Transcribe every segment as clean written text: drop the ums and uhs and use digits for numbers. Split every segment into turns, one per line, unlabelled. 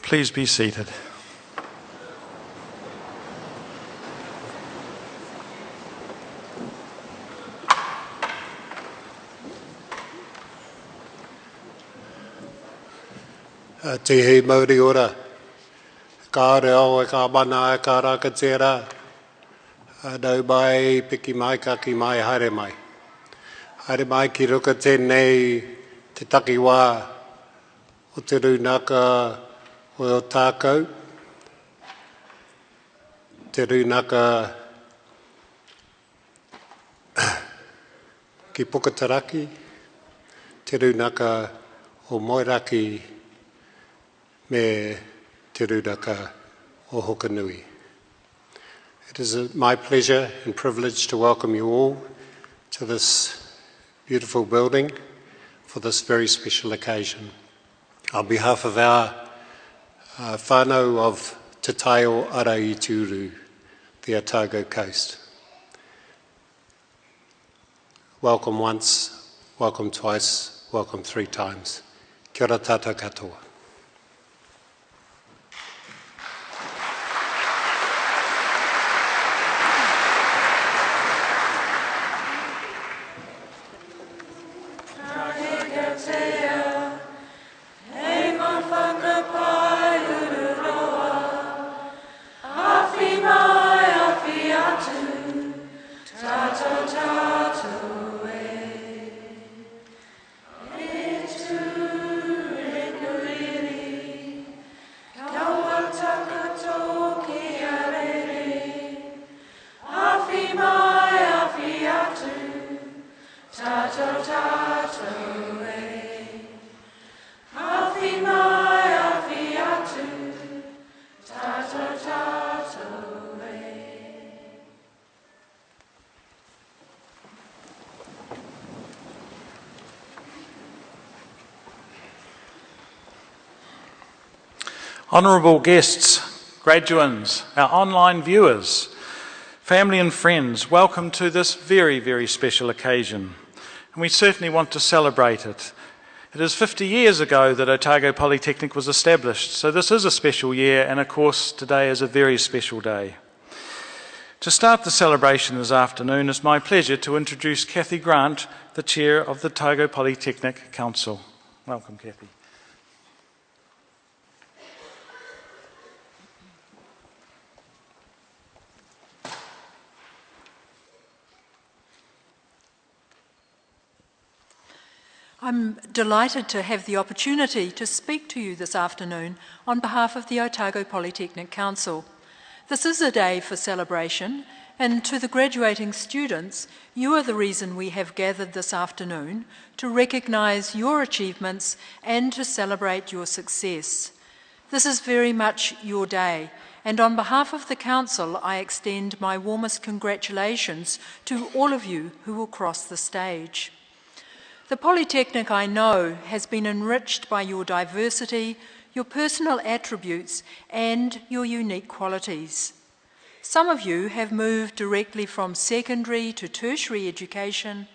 Please be seated.
Te hei mauri ora, ka reo e ka mana e ka raka tērā, nau mai piki mai ka ki mai haere mai. Haere mai ki ruka tēnei te takiwā o te runaka o Otago, te runaka ki Pukataraki, te runaka o Moiraki, me te runaka o Hokanui. It is my pleasure and privilege to welcome you all to this beautiful building for this very special occasion. On behalf of our whānau of Te Taio Ara I Turu, the Otago coast. Welcome once, welcome twice, welcome 3 times. Kia ora tātou katoa.
Honourable guests, graduands, our online viewers, family and friends, welcome to this very, very special occasion. And we certainly want to celebrate it. It is 50 years ago that Otago Polytechnic was established, so this is a special year, and of course today is a very special day. To start the celebration this afternoon, it's my pleasure to introduce Cathy Grant, the Chair of the Otago Polytechnic Council. Welcome, Cathy.
I'm delighted to have the opportunity to speak to you this afternoon on behalf of the Otago Polytechnic Council. This is a day for celebration, and to the graduating students, you are the reason we have gathered this afternoon to recognise your achievements and to celebrate your success. This is very much your day, and on behalf of the Council, I extend my warmest congratulations to all of you who will cross the stage. The Polytechnic, I know, has been enriched by your diversity, your personal attributes, and your unique qualities. Some of you have moved directly from secondary to tertiary education.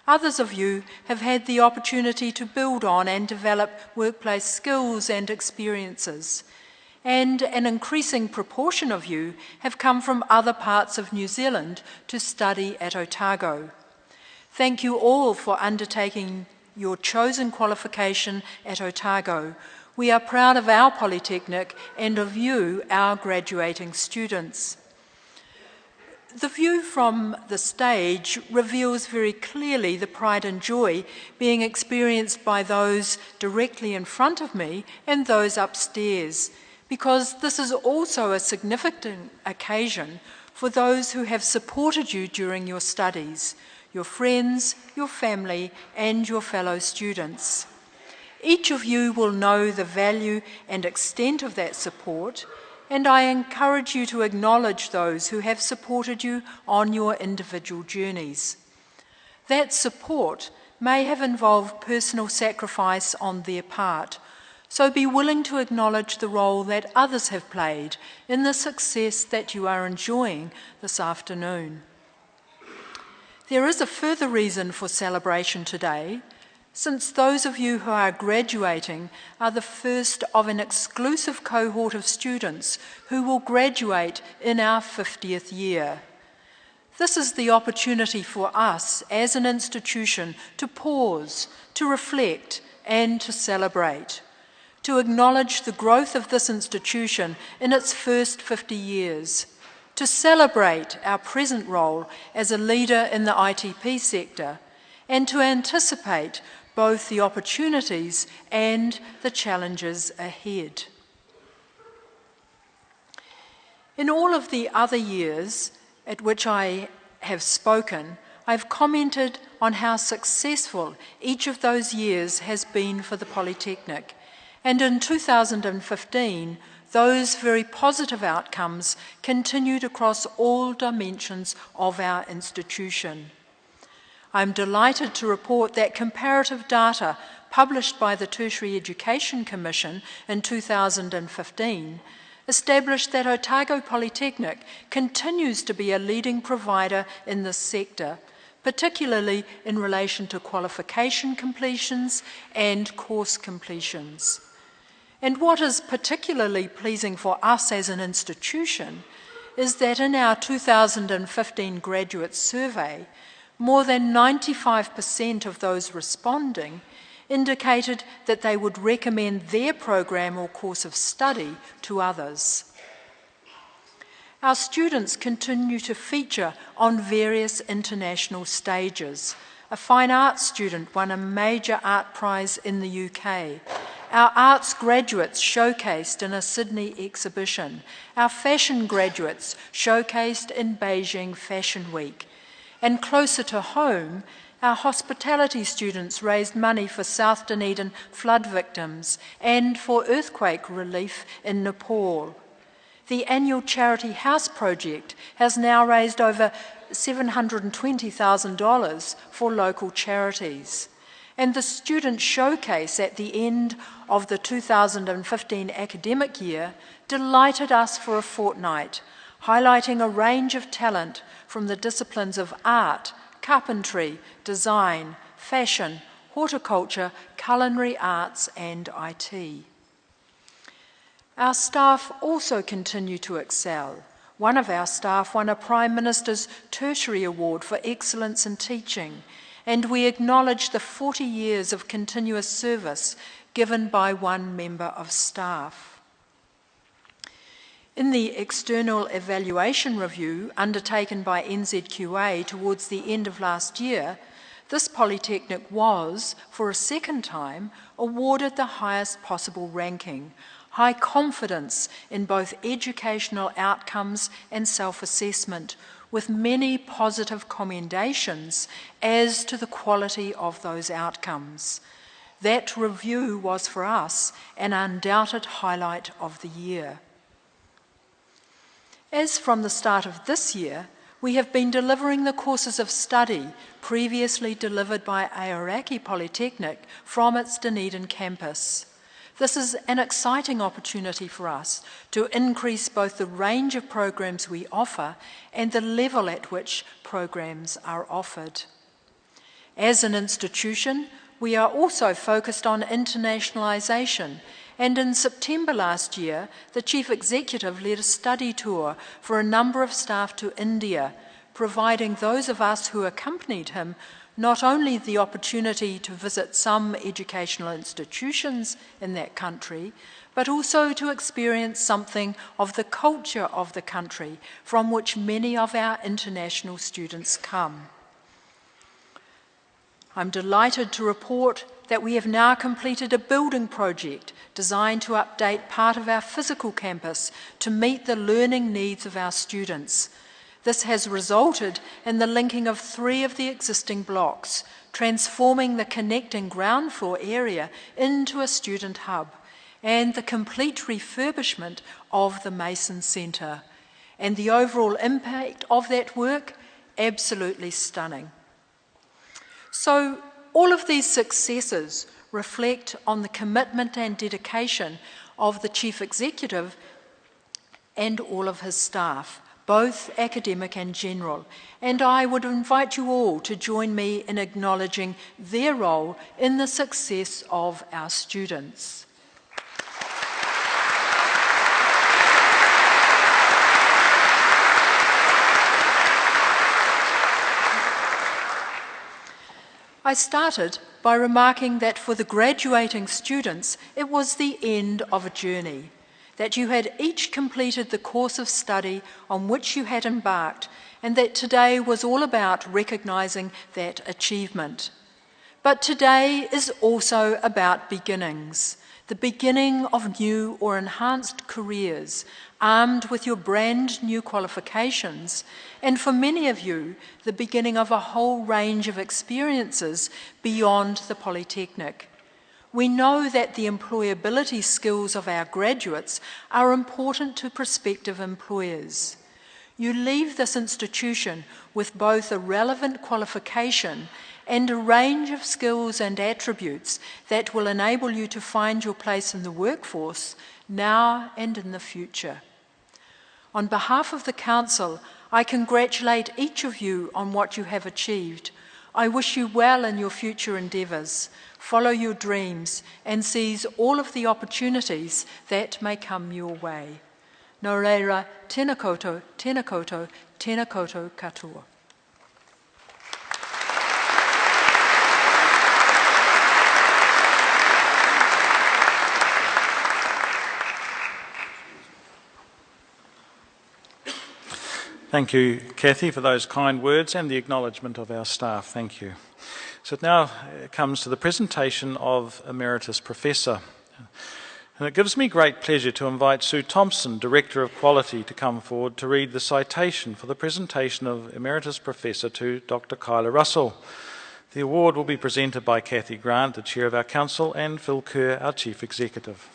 Others of you have had the opportunity to build on and develop workplace skills and experiences. And an increasing proportion of you have come from other parts of New Zealand to study at Otago. Thank you all for undertaking your chosen qualification at Otago. We are proud of our Polytechnic and of you, our graduating students. The view from the stage reveals very clearly the pride and joy being experienced by those directly in front of me and those upstairs, because this is also a significant occasion for those who have supported you during your studies, your friends, your family, and your fellow students. Each of you will know the value and extent of that support, and I encourage you to acknowledge those who have supported you on your individual journeys. That support may have involved personal sacrifice on their part, so be willing to acknowledge the role that others have played in the success that you are enjoying this afternoon. There is a further reason for celebration today. since those of you who are graduating are the first of an exclusive cohort of students who will graduate in our 50th year. This is the opportunity for us as an institution to pause, to reflect, and to celebrate, to acknowledge the growth of this institution in its first 50 years, to celebrate our present role as a leader in the ITP sector, and to anticipate both the opportunities and the challenges ahead. In all of the other years at which I have spoken, I've commented on how successful each of those years has been for the Polytechnic, and in 2015, those very positive outcomes continued across all dimensions of our institution. I'm delighted to report that comparative data published by the Tertiary Education Commission in 2015 established that Otago Polytechnic continues to be a leading provider in this sector, particularly in relation to qualification completions and course completions. And what is particularly pleasing for us as an institution is that in our 2015 graduate survey, more than 95% of those responding indicated that they would recommend their program or course of study to others. Our students continue to feature on various international stages. A fine arts student won a major art prize in the UK. Our arts graduates showcased in a Sydney exhibition. Our fashion graduates showcased in Beijing Fashion Week. And closer to home, our hospitality students raised money for South Dunedin flood victims and for earthquake relief in Nepal. The annual Charity House project has now raised over $720,000 for local charities. And the student showcase at the end of the 2015 academic year delighted us for a fortnight, highlighting a range of talent from the disciplines of art, carpentry, design, fashion, horticulture, culinary arts, and IT. Our staff also continue to excel. One of our staff won a Prime Minister's Tertiary Award for Excellence in Teaching, and we acknowledge the 40 years of continuous service given by one member of staff. In the external evaluation review undertaken by NZQA towards the end of last year, this Polytechnic was, for a second time, awarded the highest possible ranking, high confidence in both educational outcomes and self-assessment, with many positive commendations as to the quality of those outcomes. That review was for us an undoubted highlight of the year. As from the start of this year, we have been delivering the courses of study previously delivered by Aoraki Polytechnic from its Dunedin campus. This is an exciting opportunity for us to increase both the range of programs we offer and the level at which programs are offered. As an institution, we are also focused on internationalisation, and in September last year, the Chief Executive led a study tour for a number of staff to India, providing those of us who accompanied him not only the opportunity to visit some educational institutions in that country, but also to experience something of the culture of the country from which many of our international students come. I'm delighted to report that we have now completed a building project designed to update part of our physical campus to meet the learning needs of our students. This has resulted in the linking of 3 of the existing blocks, transforming the connecting ground floor area into a student hub, and the complete refurbishment of the Mason Centre. And the overall impact of that work, absolutely stunning. So all of these successes reflect on the commitment and dedication of the Chief Executive and all of his staff, both academic and general, and I would invite you all to join me in acknowledging their role in the success of our students. I started by remarking that for the graduating students, it was the end of a journey, that you had each completed the course of study on which you had embarked, and that today was all about recognising that achievement. But today is also about beginnings, the beginning of new or enhanced careers, armed with your brand new qualifications, and for many of you, the beginning of a whole range of experiences beyond the Polytechnic. We know that the employability skills of our graduates are important to prospective employers. You leave this institution with both a relevant qualification and a range of skills and attributes that will enable you to find your place in the workforce now and in the future. On behalf of the Council, I congratulate each of you on what you have achieved. I wish you well in your future endeavours. Follow your dreams and seize all of the opportunities that may come your way. Nō reira, tēnā koutou, tēnā koutou, tēnā koutou katoa.
Thank you, Kathy, for those kind words and the acknowledgement of our staff. Thank you. So it now comes to the presentation of Emeritus Professor. And it gives me great pleasure to invite Sue Thompson, Director of Quality, to come forward to read the citation for the presentation of Emeritus Professor to Dr. Kyla Russell. The award will be presented by Kathy Grant, the Chair of our Council, and Phil Kerr, our Chief Executive.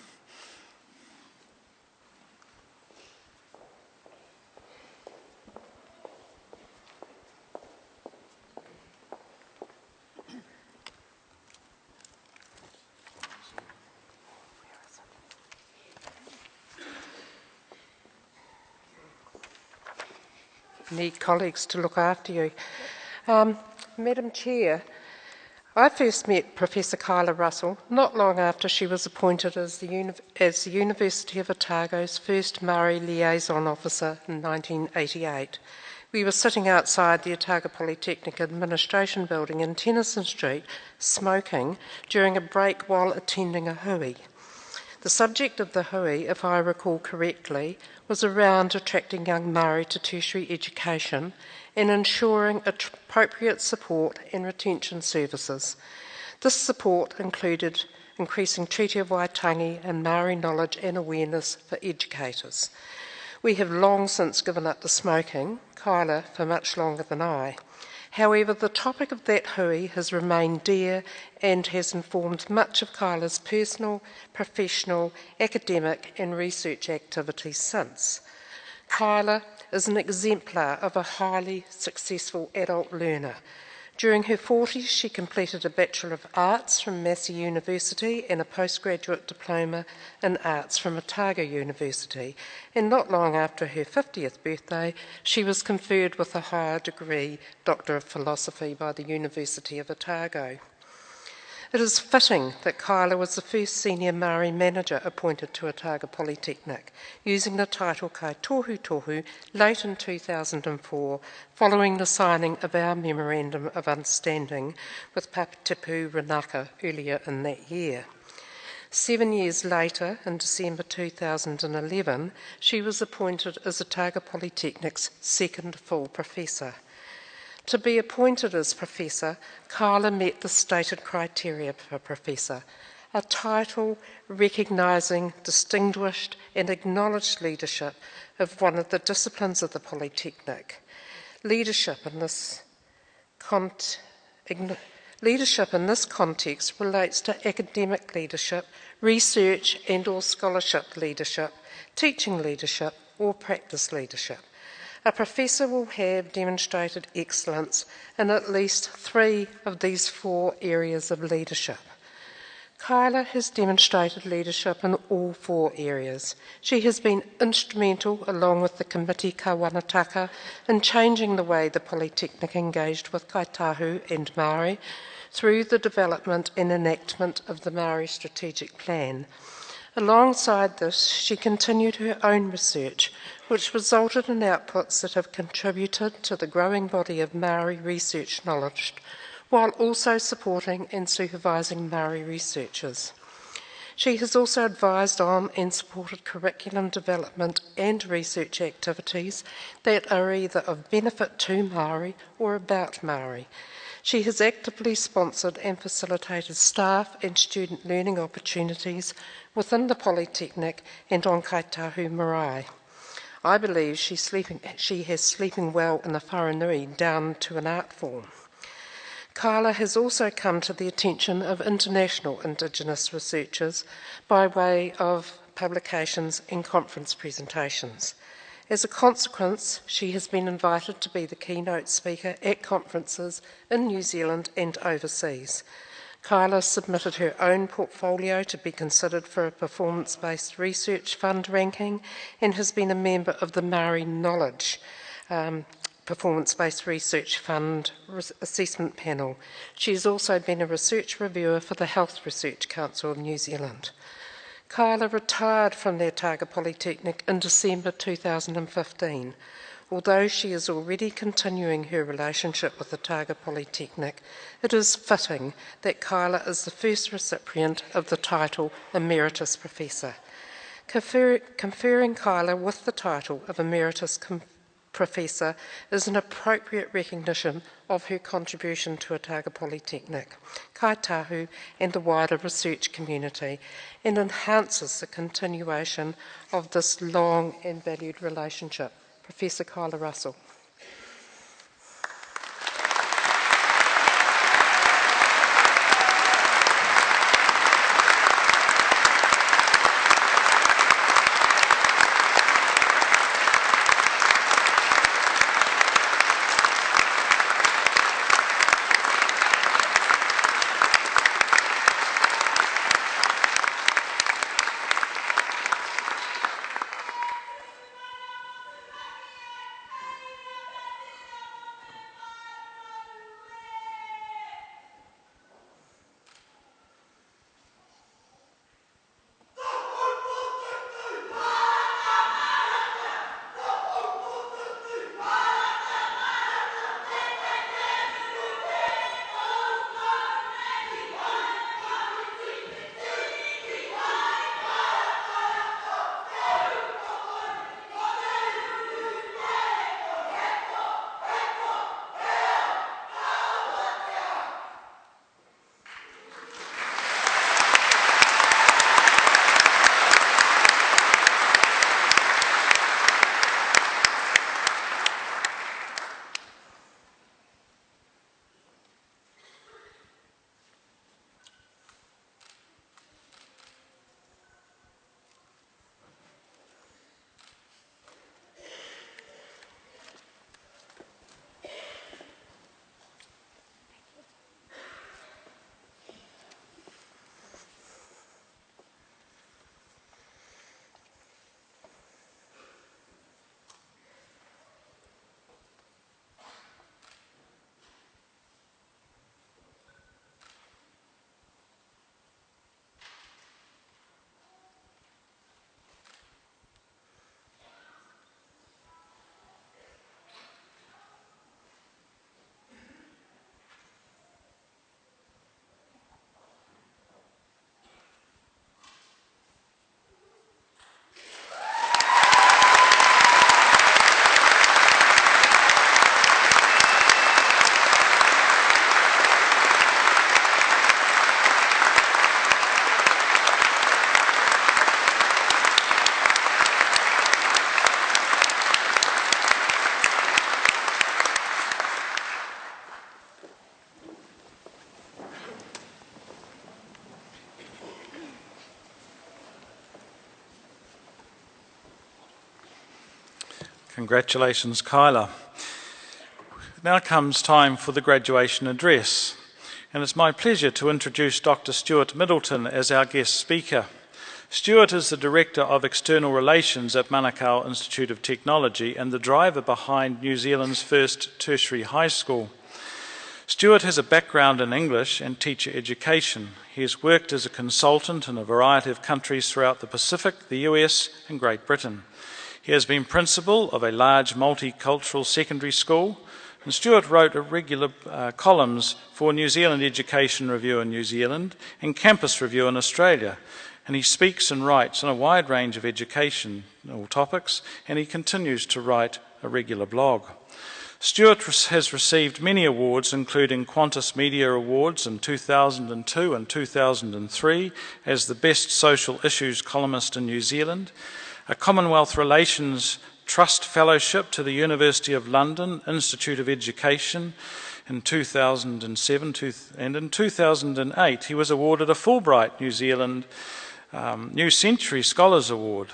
Need colleagues to look after you. Madam Chair, I first met Professor Kyla Russell not long after she was appointed as the University of Otago's first Maori liaison officer in 1988. We were sitting outside the Otago Polytechnic Administration Building in Tennyson Street, smoking, during a break while attending a hui. The subject of the hui, if I recall correctly, was around attracting young Māori to tertiary education and ensuring appropriate support and retention services. This support included increasing Treaty of Waitangi and Māori knowledge and awareness for educators. We have long since given up the smoking, Kyla for much longer than I. However, the topic of that hui has remained dear and has informed much of Kyla's personal, professional, academic and research activities since. Kyla is an exemplar of a highly successful adult learner. During her 40s, she completed a Bachelor of Arts from Massey University and a postgraduate diploma in Arts from Otago University. And not long after her 50th birthday, she was conferred with a higher degree, Doctor of Philosophy, by the University of Otago. It is fitting that Kyla was the first senior Māori manager appointed to Otago Polytechnic, using the title Kai Tohu Tohu late in 2004, following the signing of our Memorandum of Understanding with Papatipu Ranaka earlier in that year. 7 years later, in December 2011, she was appointed as Otago Polytechnic's second full professor. To be appointed as professor, Kyla met the stated criteria for professor, a title recognising distinguished and acknowledged leadership of one of the disciplines of the Polytechnic. Leadership in this context relates to academic leadership, research and or scholarship leadership, teaching leadership or practice leadership. A professor will have demonstrated excellence in at least 3 of these 4 areas of leadership. Kyla has demonstrated leadership in all 4 areas. She has been instrumental, along with the committee Kawanataka, in changing the way the Polytechnic engaged with Kaitahu and Māori through the development and enactment of the Māori Strategic Plan. Alongside this, she continued her own research, which resulted in outputs that have contributed to the growing body of Māori research knowledge, while also supporting and supervising Māori researchers. She has also advised on and supported curriculum development and research activities that are either of benefit to Māori or about Māori. She has actively sponsored and facilitated staff and student learning opportunities within the Polytechnic and on Kaitahu Marae. I believe she has sleeping well in the wharenui down to an art form. Kyla has also come to the attention of international Indigenous researchers by way of publications and conference presentations. As a consequence, she has been invited to be the keynote speaker at conferences in New Zealand and overseas. Kyla submitted her own portfolio to be considered for a performance-based research fund ranking and has been a member of the Māori Knowledge Performance-Based Research Fund Assessment Panel. She has also been a research reviewer for the Health Research Council of New Zealand. Kyla retired from the Otago Polytechnic in December 2015. Although she is already continuing her relationship with Otago Polytechnic, it is fitting that Kyla is the first recipient of the title Emeritus Professor. Conferring Kyla with the title of Emeritus Professor is an appropriate recognition of her contribution to Otago Polytechnic, Kaitahu and the wider research community, and enhances the continuation of this long and valued relationship. Professor Kyla Russell.
Congratulations, Kyla. Now comes time for the graduation address. and it's my pleasure to introduce Dr. Stuart Middleton as our guest speaker. Stuart is the Director of External Relations at Manukau Institute of Technology and the driver behind New Zealand's first tertiary high school. Stuart has a background in English and teacher education. He has worked as a consultant in a variety of countries throughout the Pacific, the US and Great Britain. He has been principal of a large multicultural secondary school, and Stuart wrote regular columns for New Zealand Education Review in New Zealand and Campus Review in Australia, and he speaks and writes on a wide range of educational topics, and he continues to write a regular blog. Stuart has received many awards, including Qantas Media Awards in 2002 and 2003 as the Best Social Issues Columnist in New Zealand, a Commonwealth Relations Trust Fellowship to the University of London Institute of Education in 2007, and in 2008 he was awarded a Fulbright New Zealand New Century Scholars Award.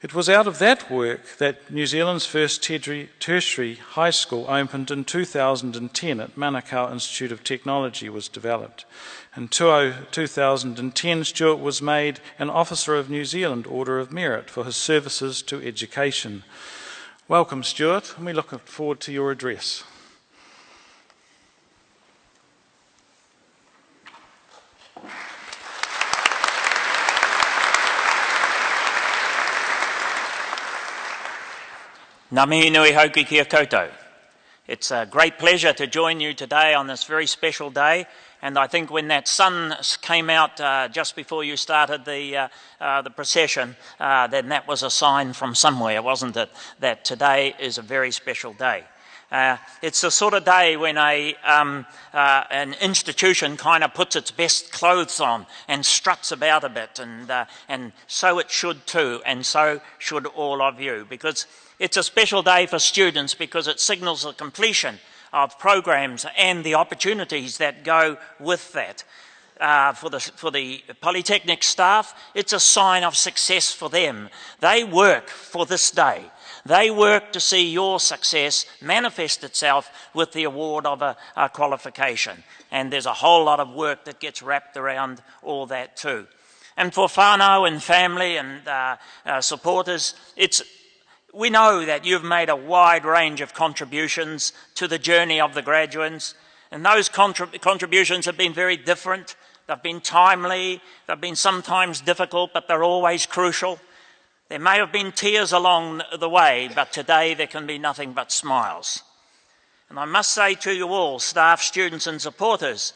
It was out of that work that New Zealand's first tertiary high school opened in 2010 at Manukau Institute of Technology was developed. In 2010, Stuart was made an Officer of New Zealand Order of Merit for his services to education. Welcome, Stuart, and we look forward to your address.
Ngā mihi nui hauki kia koutou. It's a great pleasure to join you today on this very special day, and I think when that sun came out just before you started the procession, then that was a sign from somewhere, wasn't it, that today is a very special day. It's the sort of day when an institution kind of puts its best clothes on and struts about a bit, and so it should too, and so should all of you, because it's a special day for students because it signals the completion of programs and the opportunities that go with that. For the Polytechnic staff, it's a sign of success for them. They work for this day. They work to see your success manifest itself with the award of a qualification. And there's a whole lot of work that gets wrapped around all that too. And for whānau and family and supporters, we know that you've made a wide range of contributions to the journey of the graduates, and those contributions have been very different. They've been timely, they've been sometimes difficult, but they're always crucial. There may have been tears along the way, but today there can be nothing but smiles. And I must say to you all, staff, students and supporters,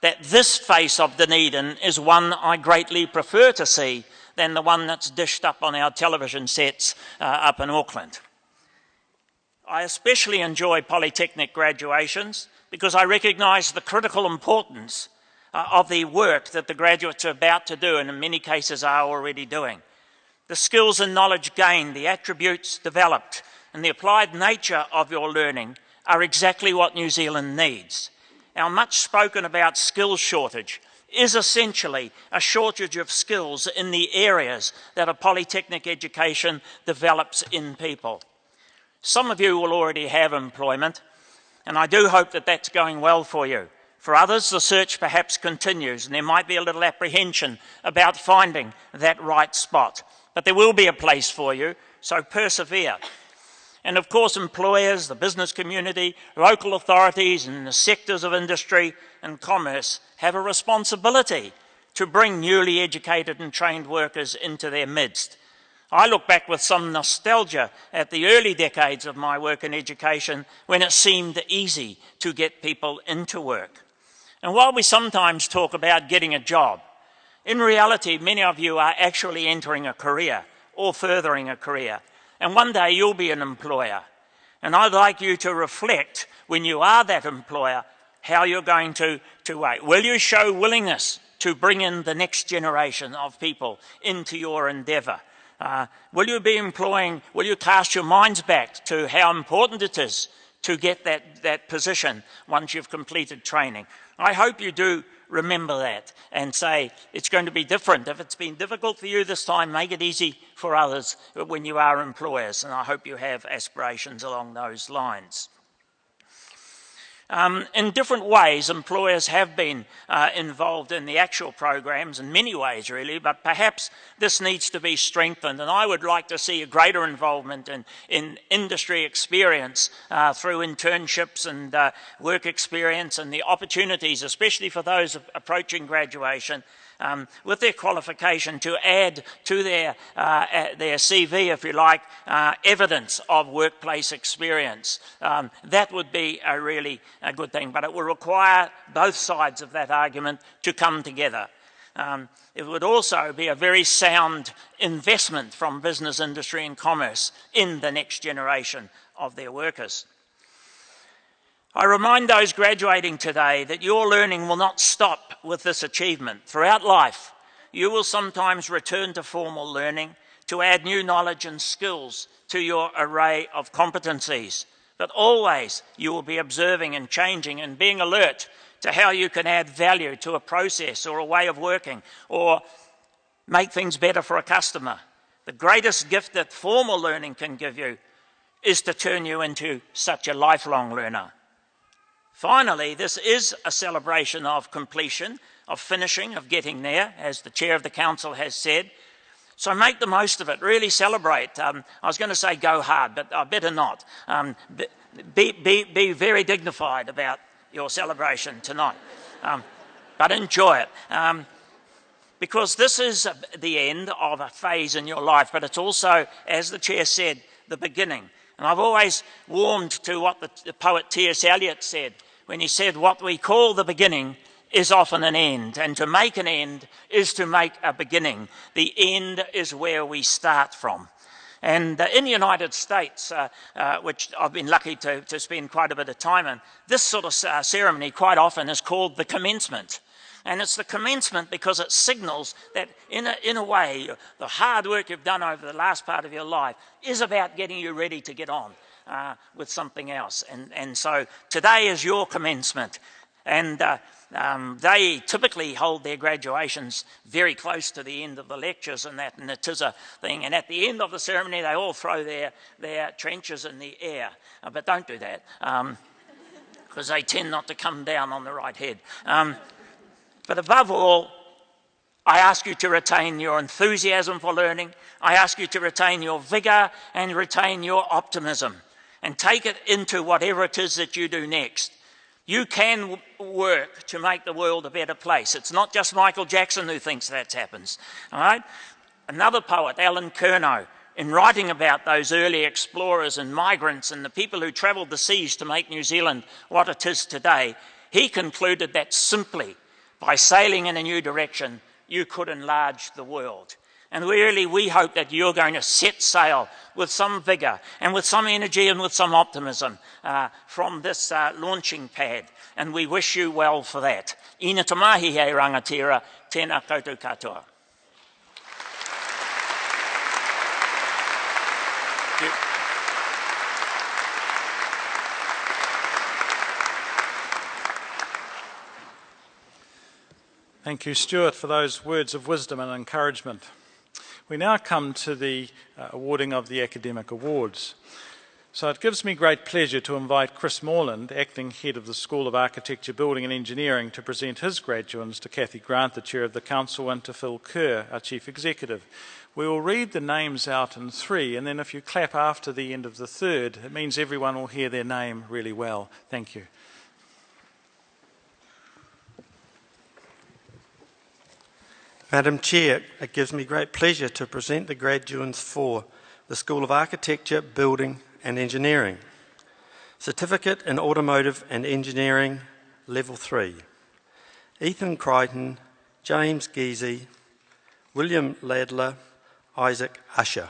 that this face of Dunedin is one I greatly prefer to see than the one that's dished up on our television sets up in Auckland. I especially enjoy Polytechnic graduations because I recognise the critical importance of the work that the graduates are about to do, and in many cases are already doing. The skills and knowledge gained, the attributes developed, and the applied nature of your learning are exactly what New Zealand needs. Our much spoken about skills shortage is essentially a shortage of skills in the areas that a polytechnic education develops in people. Some of you will already have employment, and I do hope that that's going well for you. For others, the search perhaps continues, and there might be a little apprehension about finding that right spot. But there will be a place for you, so persevere. And of course, employers, the business community, local authorities and the sectors of industry and commerce have a responsibility to bring newly educated and trained workers into their midst. I look back with some nostalgia at the early decades of my work in education when it seemed easy to get people into work. And while we sometimes talk about getting a job, in reality, many of you are actually entering a career or furthering a career. And one day you'll be an employer. And I'd like you to reflect, when you are that employer, how you're going to wait. Will you show willingness to bring in the next generation of people into your endeavour? Will you cast your minds back to how important it is to get that position once you've completed training? I hope you do remember that and say it's going to be different. If it's been difficult for you this time, make it easy for others when you are employers, and I hope you have aspirations along those lines. In different ways, employers have been involved in the actual programs, in many ways really, but perhaps this needs to be strengthened, and I would like to see a greater involvement in industry experience through internships and work experience and the opportunities, especially for those approaching graduation, with their qualification to add to their CV, if you like, evidence of workplace experience. That would be a really good thing, but it will require both sides of that argument to come together. It would also be a very sound investment from business, industry and commerce in the next generation of their workers. I remind those graduating today that your learning will not stop with this achievement. Throughout life, you will sometimes return to formal learning to add new knowledge and skills to your array of competencies. But always you will be observing and changing and being alert to how you can add value to a process or a way of working or make things better for a customer. The greatest gift that formal learning can give you is to turn you into such a lifelong learner. Finally, this is a celebration of completion, of finishing, of getting there, as the Chair of the Council has said. So make the most of it, really celebrate. I was going to say go hard, but I better not. Be very dignified about your celebration tonight, but enjoy it. Because this is the end of a phase in your life, but it's also, as the Chair said, the beginning. And I've always warmed to what the poet T.S. Eliot said, when he said, what we call the beginning is often an end, and to make an end is to make a beginning. The end is where we start from. And in the United States, which I've been lucky to spend quite a bit of time in, this sort of ceremony quite often is called the commencement. And it's the commencement because it signals that in a way, the hard work you've done over the last part of your life is about getting you ready to get on with something else. And so today is your commencement. And they typically hold their graduations very close to the end of the lectures and that, and it is a thing. And at the end of the ceremony, they all throw their trenchers in the air. But don't do that, because they tend not to come down on the right head. But above all, I ask you to retain your enthusiasm for learning. I ask you to retain your vigour and retain your optimism and take it into whatever it is that you do next. You can work to make the world a better place. It's not just Michael Jackson who thinks that happens. All right? Another poet, Alan Curnow, in writing about those early explorers and migrants and the people who travelled the seas to make New Zealand what it is today, he concluded that simply by sailing in a new direction, you could enlarge the world. And we hope that you're going to set sail with some vigour and with some energy and with some optimism from this launching pad. And we wish you well for that. Ina te mahi hei rangatira, tēnā koutou katoa.
Thank you, Stuart, for those words of wisdom and encouragement. We now come to the awarding of the academic awards. So it gives me great pleasure to invite Chris Morland, Acting Head of the School of Architecture, Building and Engineering, to present his graduates to Kathy Grant, the Chair of the Council, and to Phil Kerr, our Chief Executive. We will read the names out in three, and then if you clap after the end of the third, it means everyone will hear their name really well. Thank you.
Madam Chair, it gives me great pleasure to present the graduates for the School of Architecture, Building and Engineering. Certificate in Automotive and Engineering, Level 3. Ethan Crichton, James Geesey, William Ladler, Isaac Usher.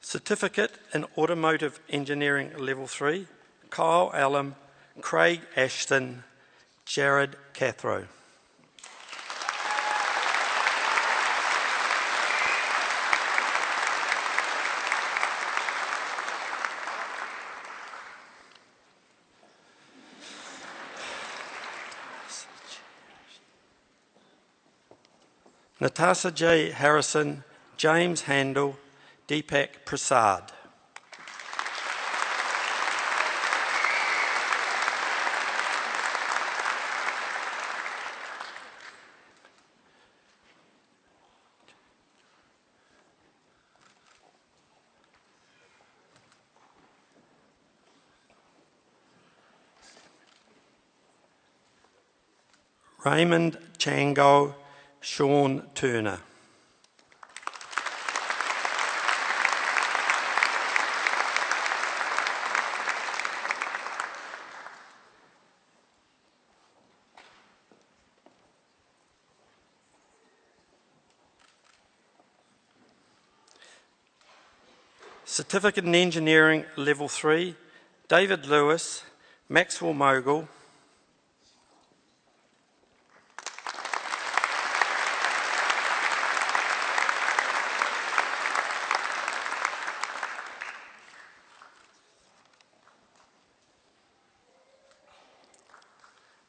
Certificate in Automotive Engineering Level 3, Kyle Allen, Craig Ashton, Jared Cathro. Natasha J. Harrison, James Handel, Deepak Prasad. Raymond Chango, Sean Turner. Certificate in Engineering, Level 3, David Lewis, Maxwell Mogul.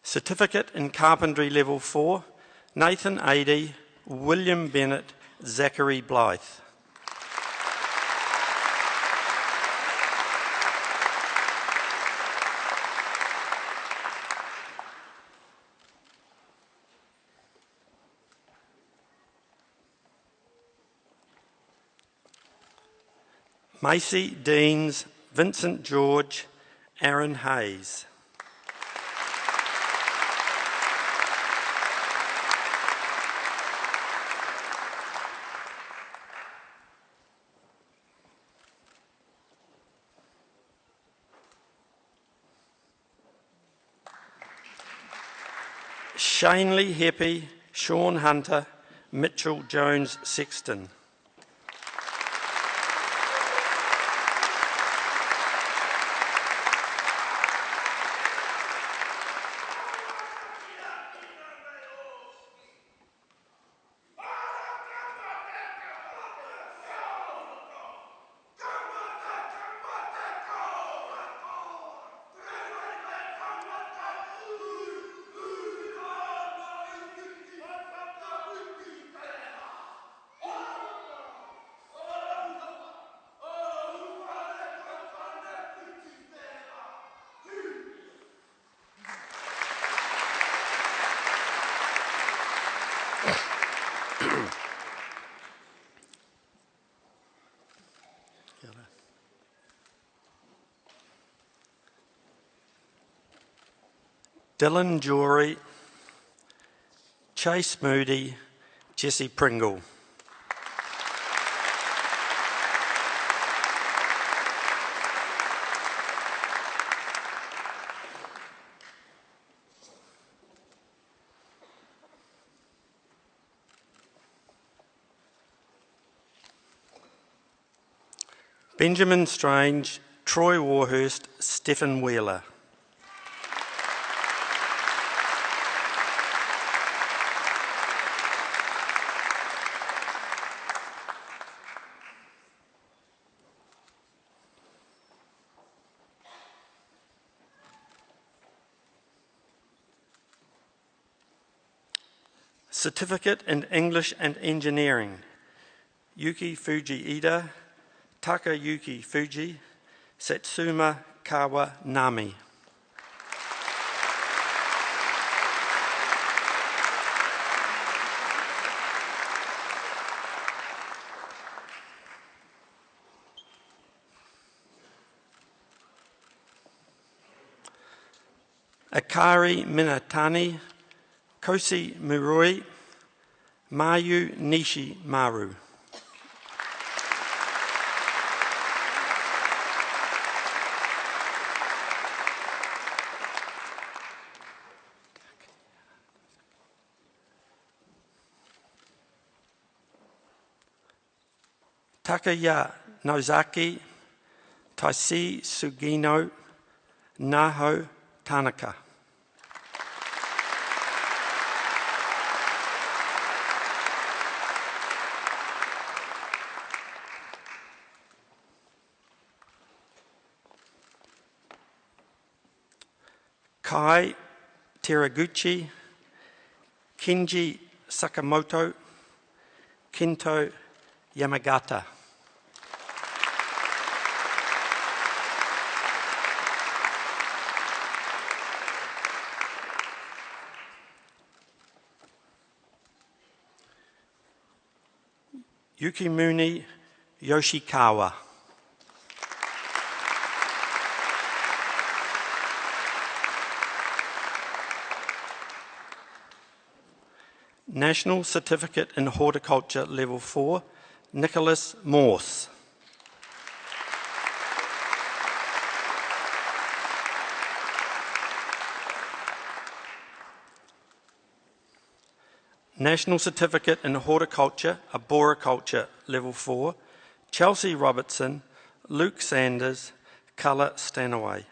Certificate in Carpentry Level 4, Nathan Adey, William Bennett, Zachary Blythe. Macy Deans, Vincent George, Aaron Hayes. Shanley Heppy, Sean Hunter, Mitchell Jones Sexton. Dylan Jory, Chase Moody, Jesse Pringle. Benjamin Strange, Troy Warhurst, Stephen Wheeler. Certificate in English and Engineering, Yuki Fuji Ida, Takayuki Fuji, Satsuma Kawanami. Akari Minatani, Kosi Murui, Mayu Nishi Maru. Takaya Nozaki, Taisi Sugino, Naho Tanaka. Kai Teraguchi, Kenji Sakamoto, Kento Yamagata. Yukimuni Yoshikawa. National Certificate in Horticulture Level 4, Nicholas Morse. National Certificate in Horticulture, Arboriculture Level 4, Chelsea Robertson, Luke Sanders, Culla Stanaway.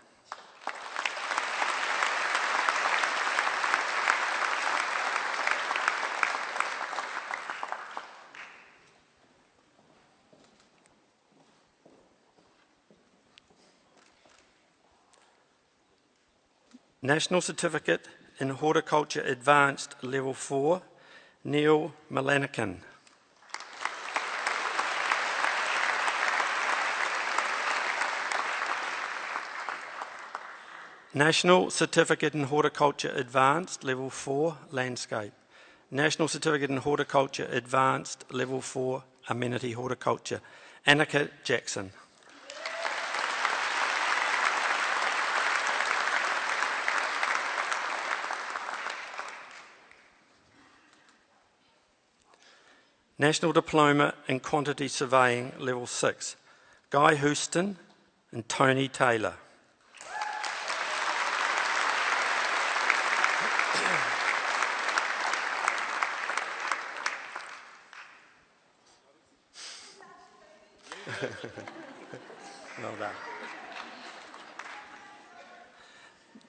National Certificate in Horticulture Advanced Level 4, Neil Malanican. National Certificate in Horticulture Advanced Level 4, Landscape. National Certificate in Horticulture Advanced Level 4, Amenity Horticulture, Annika Jackson. National Diploma in Quantity Surveying Level 6, Guy Houston and Tony Taylor. Well done.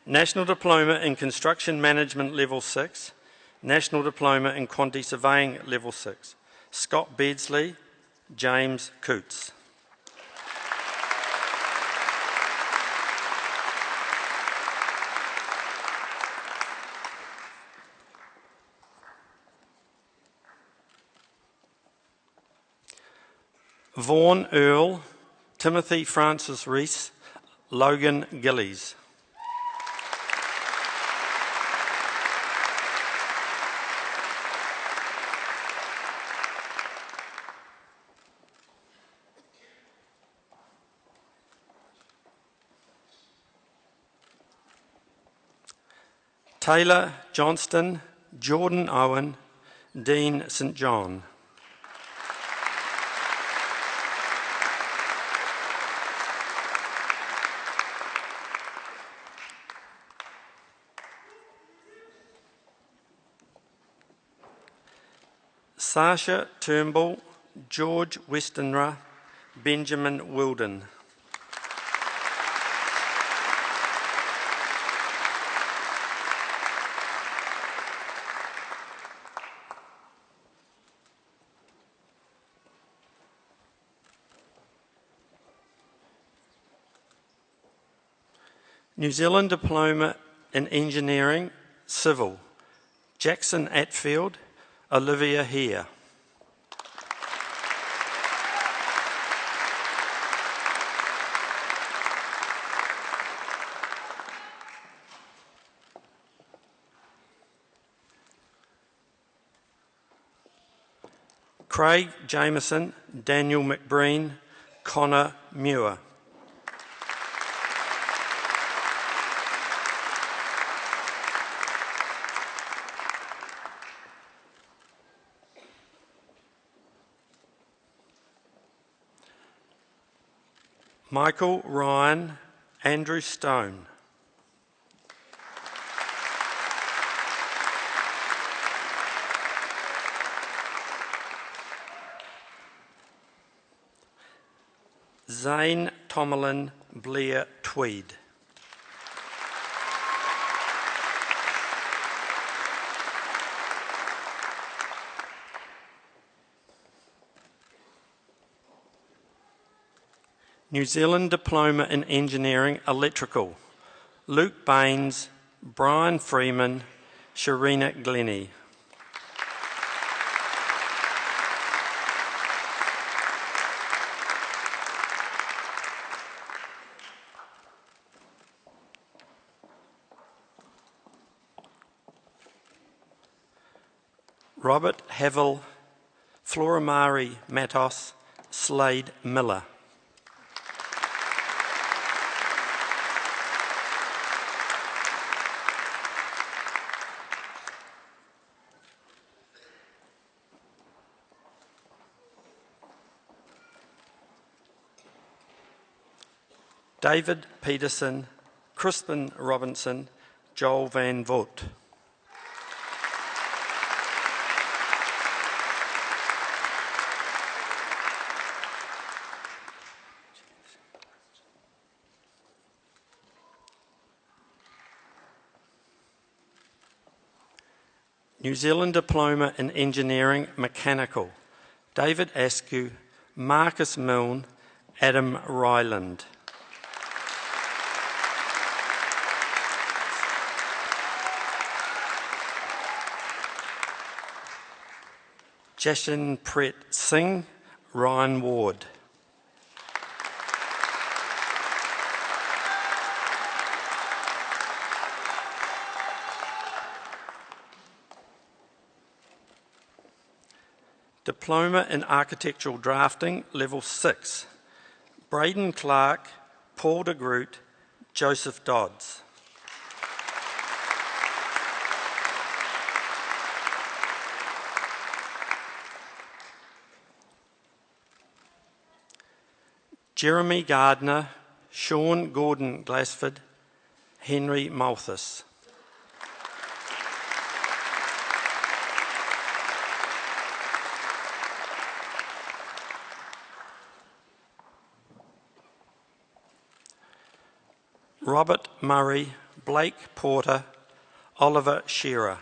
National Diploma in Construction Management Level 6, National Diploma in Quantity Surveying Level 6, Scott Beardsley, James Coots. Vaughan Earl, Timothy Francis Rees, Logan Gillies. Taylor Johnston, Jordan Owen, Dean St John. Sasha Turnbull, George Westenra, Benjamin Wilden. New Zealand Diploma in Engineering, Civil, Jackson Atfield, Olivia Hare. Craig Jameson, Daniel McBreen, Connor Muir. Michael Ryan, Andrew Stone. Zane Tomalin, Blair Tweed. New Zealand Diploma in Engineering Electrical, Luke Baines, Brian Freeman, Sharina Glennie. Robert Havel, Florimari Matos, Slade Miller. David Peterson, Crispin Robinson, Joel Van Voort. New Zealand Diploma in Engineering Mechanical, David Askew, Marcus Milne, Adam Ryland. Jashan Pret Singh, Ryan Ward. Diploma in Architectural Drafting, Level 6, Braden Clark, Paul de Groot, Joseph Dodds. Jeremy Gardner, Sean Gordon Glassford, Henry Malthus. Robert Murray, Blake Porter, Oliver Shearer.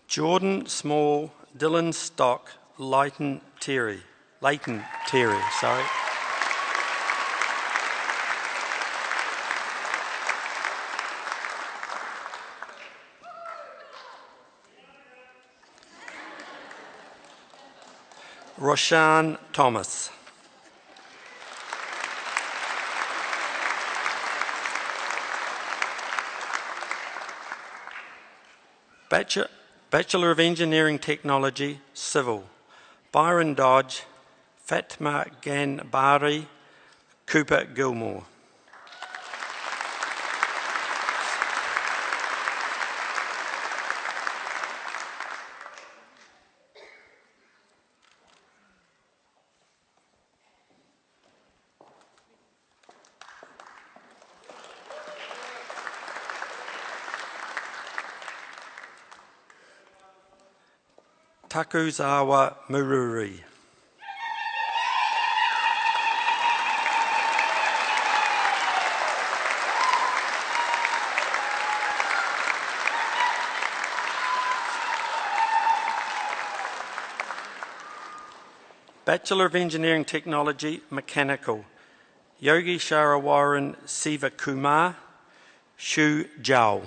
Jordan Small, Dylan Stock, Leighton Terry, sorry. Roshan Thomas. Bachelor of Engineering Technology, Civil, Byron Dodge, Fatma Ganbari, Cooper Gilmore. Takuzawa Mururi. Bachelor of Engineering Technology, Mechanical, Yogi Sharawaran Sivakumar, Shu Zhao.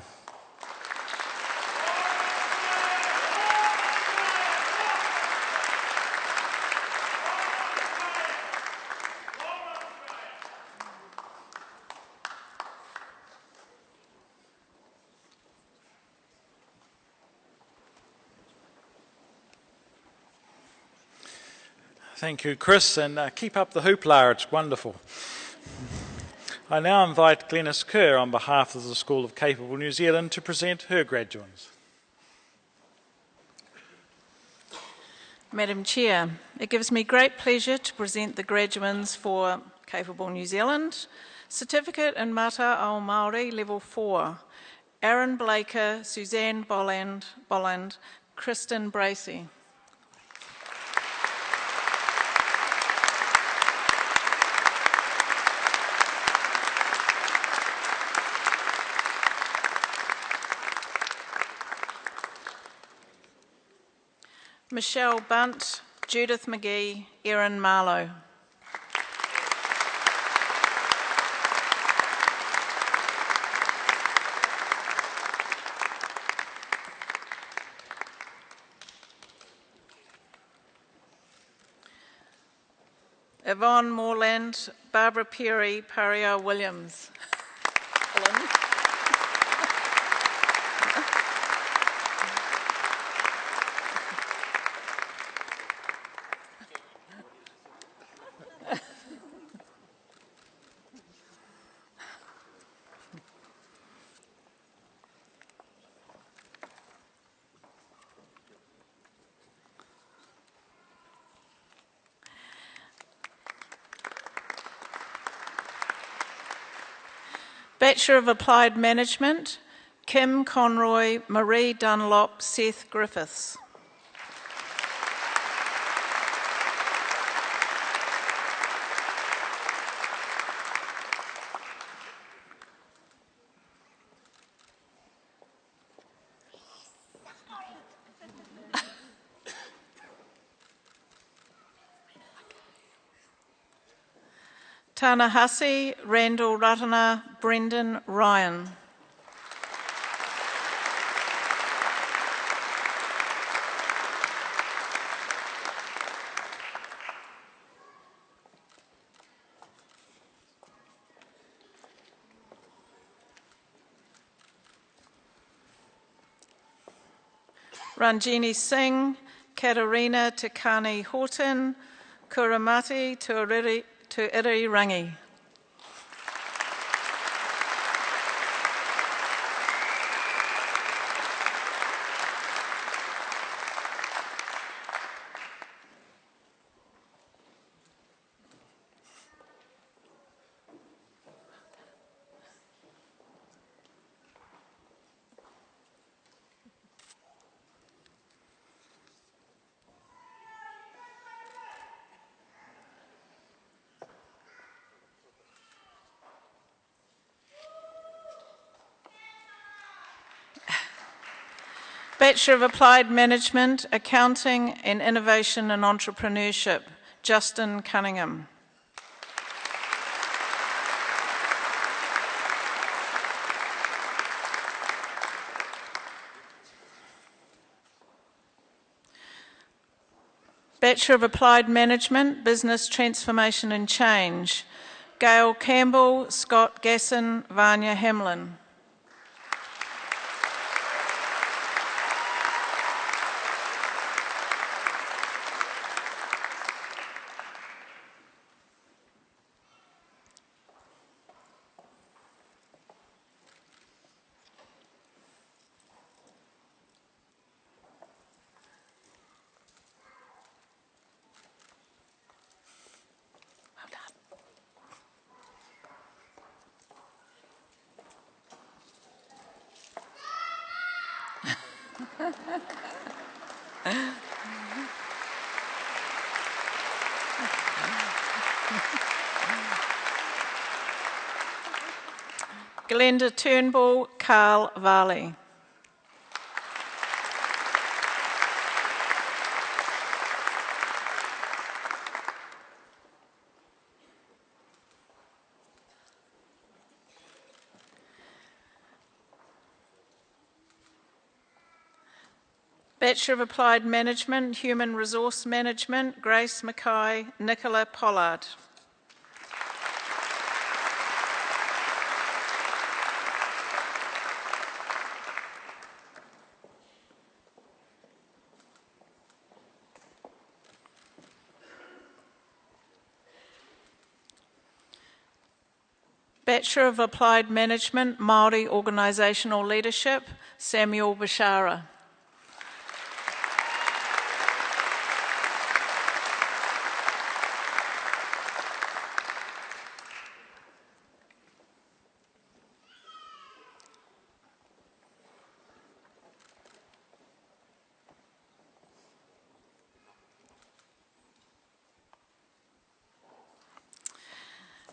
Thank you, Chris, and keep up the hoopla, it's wonderful. I now invite Glenys Kerr on behalf of the School of Capable New Zealand to present her graduates.
Madam Chair, it gives me great pleasure to present the graduands for Capable New Zealand. Certificate in Mata o Māori, Level 4, Aaron Blaker, Suzanne Bolland, Kristen Bracey. Michelle Bunt, Judith McGee, Erin Marlowe. Yvonne Moreland, Barbara Perry, Paria Williams. Bachelor of Applied Management, Kim Conroy, Marie Dunlop, Seth Griffiths. Tanahasi, Randall Ratana, Brendan Ryan. Ranjini Singh, Katarina Tikani Horton, Kuramati Tuirirangi. Bachelor of Applied Management, Accounting and Innovation and Entrepreneurship, Justin Cunningham. Bachelor of Applied Management, Business Transformation and Change, Gail Campbell, Scott Gasson, Vanya Hamlin. Glenda Turnbull, Carl Varley. Bachelor of Applied Management, Human Resource Management, Grace Mackay, Nicola Pollard. Bachelor of Applied Management, Māori Organisational Leadership, Samuel Bashara.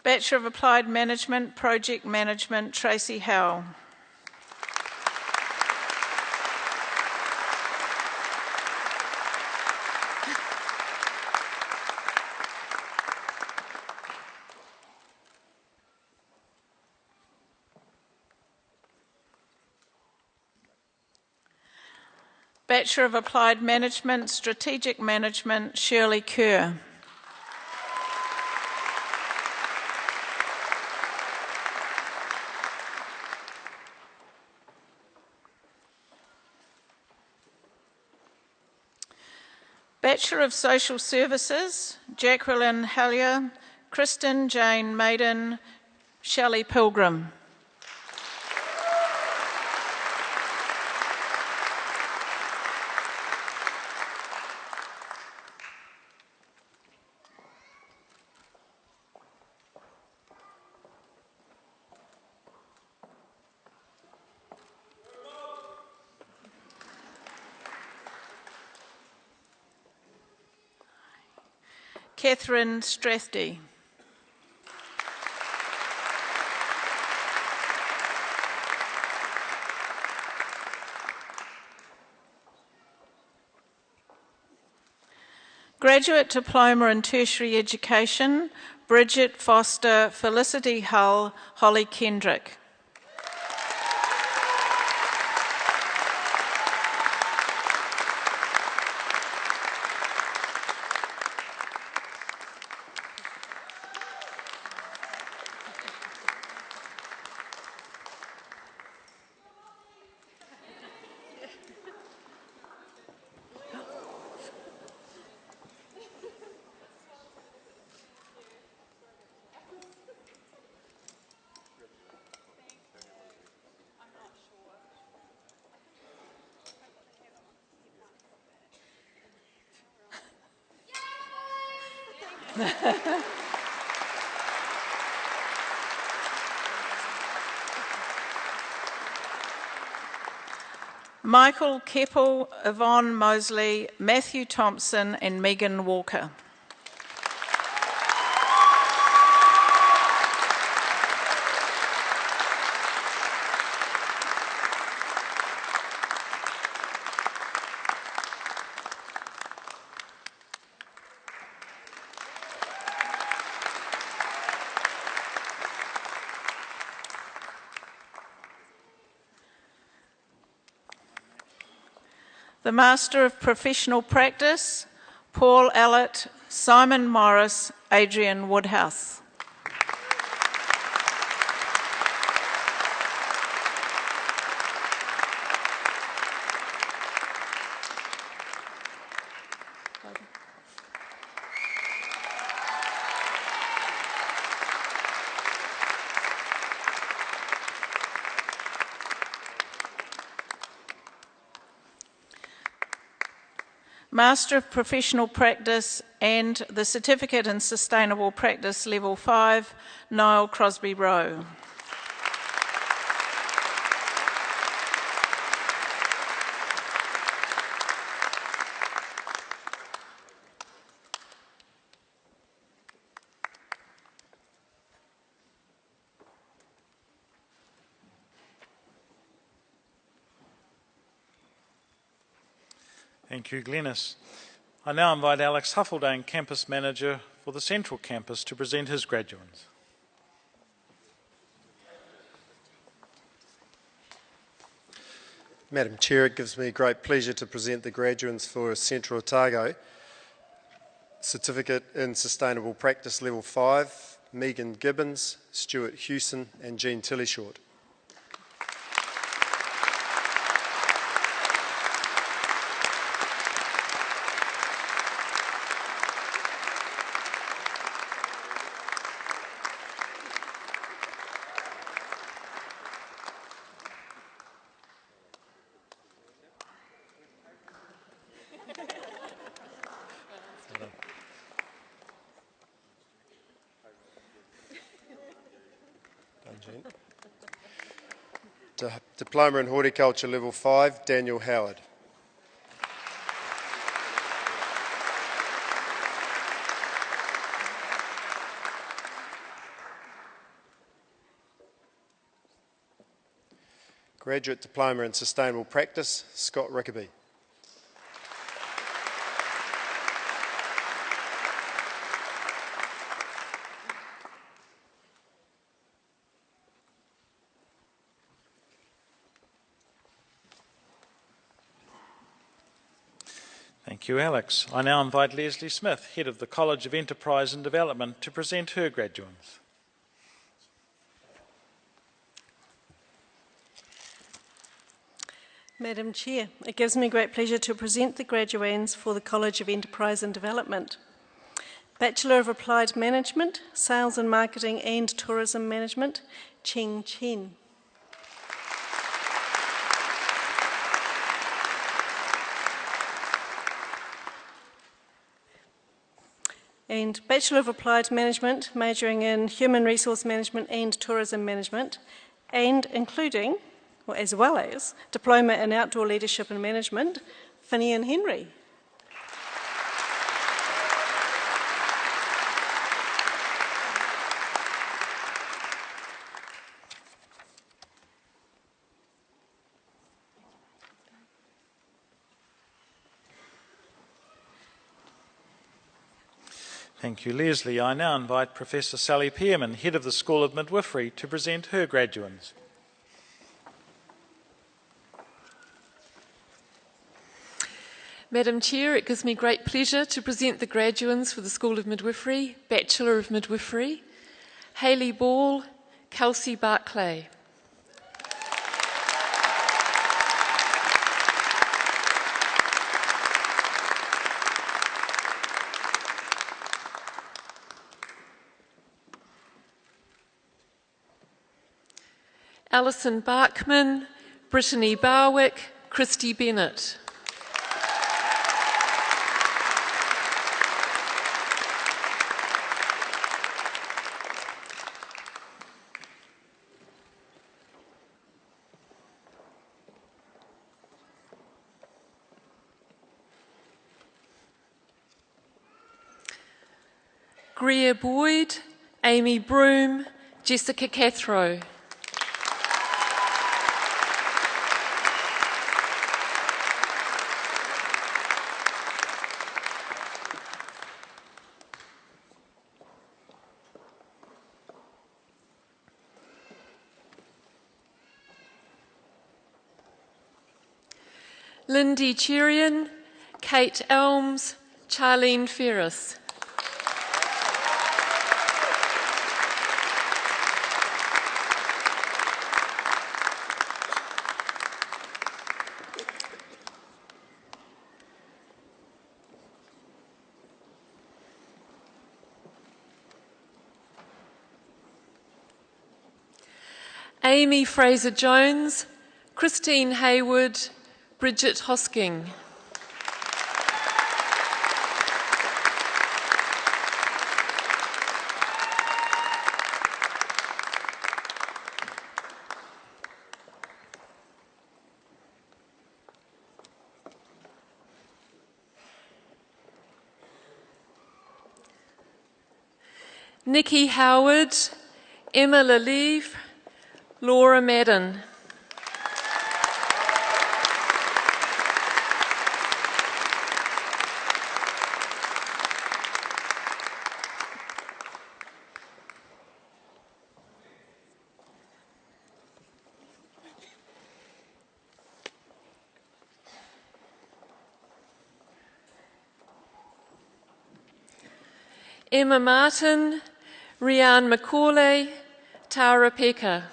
Bachelor of Applied Management, Project Management, Tracy Howell. Bachelor of Applied Management, Strategic Management, Shirley Kerr. Bachelor of Social Services, Jacqueline Hellier, Kristen Jane Maiden, Shelley Pilgrim. Catherine Strathdy. Graduate Diploma in Tertiary Education, Bridget Foster, Felicity Hull, Holly Kendrick. Michael Keppel, Yvonne Mosley, Matthew Thompson and Megan Walker. The Master of Professional Practice, Paul Allett, Simon Morris, Adrian Woodhouse. Master of Professional Practice and the Certificate in Sustainable Practice Level 5, Niall Crosby Rowe.
Thank you, Glenys. I now invite Alex Huffledane, Campus Manager for the Central Campus, to present his graduates.
Madam Chair, it gives me great pleasure to present the graduates for Central Otago. Certificate in Sustainable Practice Level 5, Megan Gibbons, Stuart Hewson and Jean Tillishort. Diploma in Horticulture Level 5, Daniel Howard. Graduate Diploma in Sustainable Practice, Scott Rickaby.
Thank you, Alex. I now invite Leslie Smith, Head of the College of Enterprise and Development, to present her graduates.
Madam Chair, it gives me great pleasure to present the graduands for the College of Enterprise and Development. Bachelor of Applied Management, Sales and Marketing and Tourism Management, Ching Chen. And Bachelor of Applied Management, majoring in Human Resource Management and Tourism Management, and including, or as well as, Diploma in Outdoor Leadership and Management, Finian Henry.
Thank you, Leslie. I now invite Professor Sally Pearman, Head of the School of Midwifery, to present her graduands.
Madam Chair, it gives me great pleasure to present the graduands for the School of Midwifery, Bachelor of Midwifery, Hayley Ball, Kelsey Barclay. Alison Barkman, Brittany Barwick, Christy Bennett. Greer Boyd, Amy Broom, Jessica Cathro. Lindy Cherian, Kate Elms, Charlene Ferris. Amy Fraser-Jones, Christine Hayward, Bridget Hosking. Nikki Howard, Emma Lalieve, Laura Madden. Emma Martin, Rianne McCauley, Tara Peka.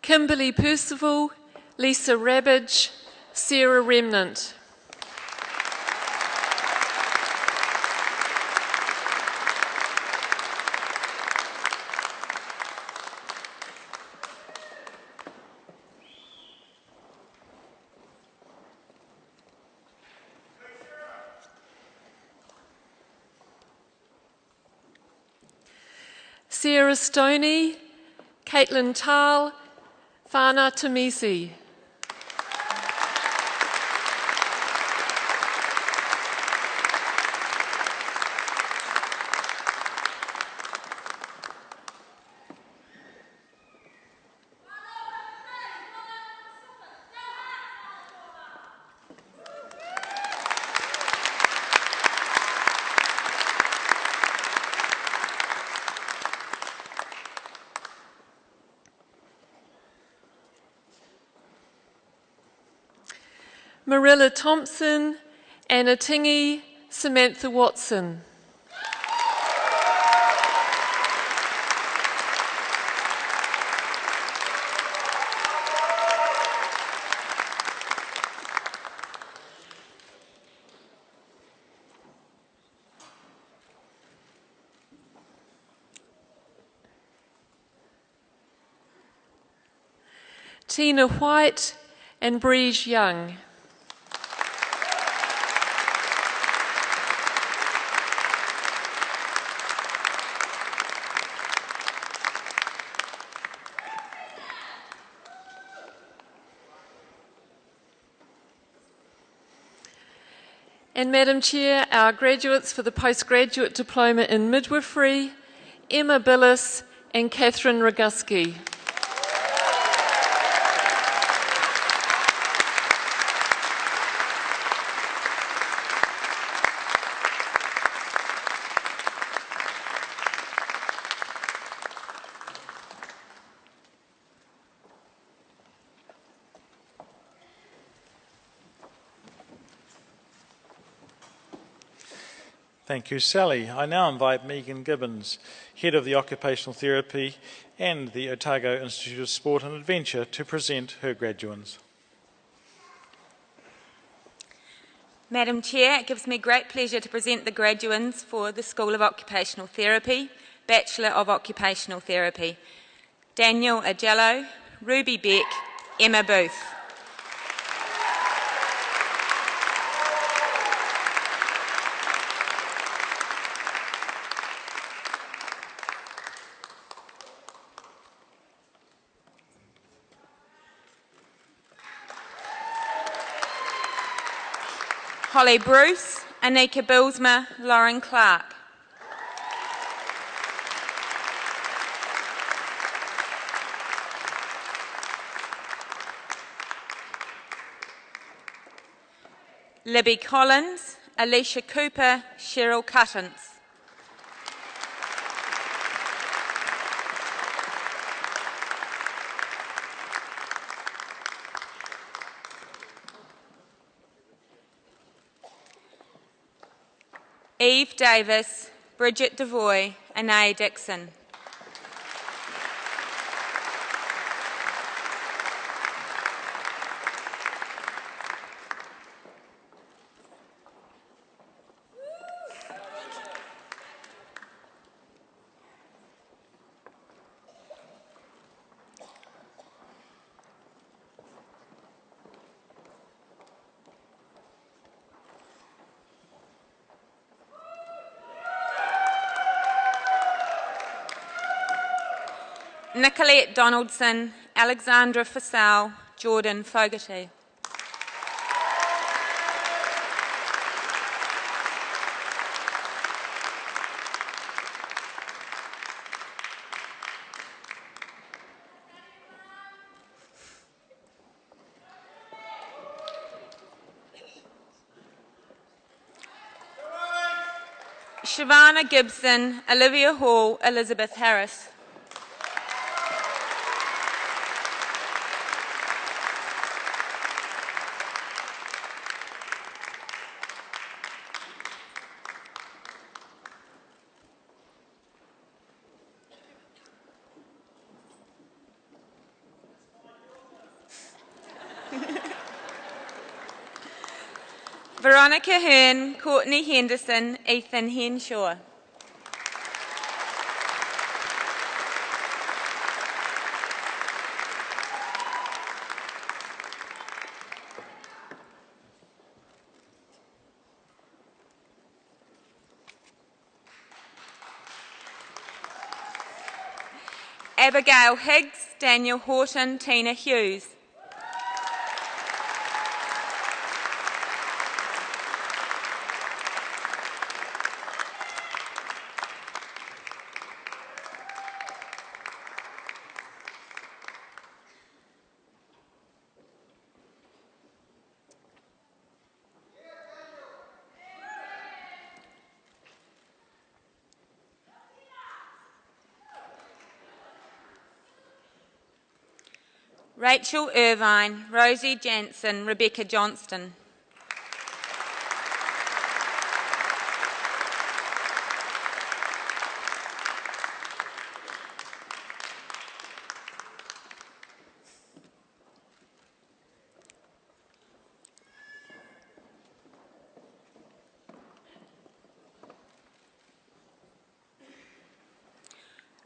Kimberly Percival, Lisa Rabbage, Sarah Remnant. Sarah Stoney, Caitlin Tal, Fana Tamisi. Marilla Thompson, Anna Tingy, Samantha Watson. Tina White and Breege Young. And Madam Chair, our graduates for the postgraduate diploma in midwifery, Emma Billis and Catherine Roguski.
Thank you, Sally. I now invite Megan Gibbons, Head of the Occupational Therapy and the Otago Institute of Sport and Adventure, to present her graduands.
Madam Chair, it gives me great pleasure to present the graduands for the School of Occupational Therapy, Bachelor of Occupational Therapy. Daniel Agello, Ruby Beck, Emma Booth. Holly Bruce, Anika Bilsma, Lauren Clark. Libby Collins, Alicia Cooper, Cheryl Cuttance. Eve Davis, Bridget Devoy, Anae Dixon. Nicolette Donaldson, Alexandra Fassal, Jordan Fogarty. Shavana Gibson, Olivia Hall, Elizabeth Harris. Veronica Hearn, Courtney Henderson, Ethan Henshaw. Abigail Higgs, Daniel Horton, Tina Hughes. Rachel Irvine, Rosie Jansen, Rebecca Johnston.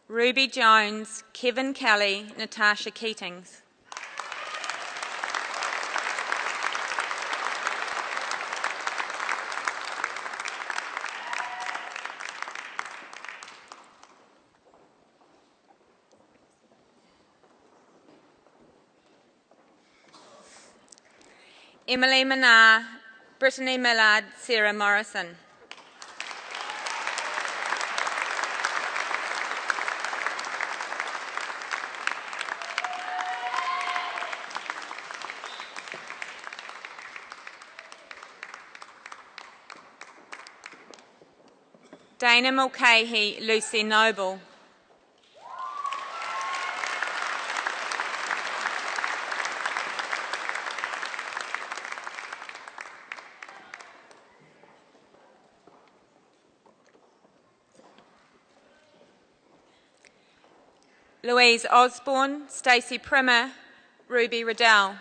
Ruby Jones, Kevin Kelly, Natasha Keatings. Emily Manar, Brittany Millard, Sarah Morrison. Dana Mulcahy, Lucy Noble. Louise Osborne, Stacey Primer, Ruby Riddell.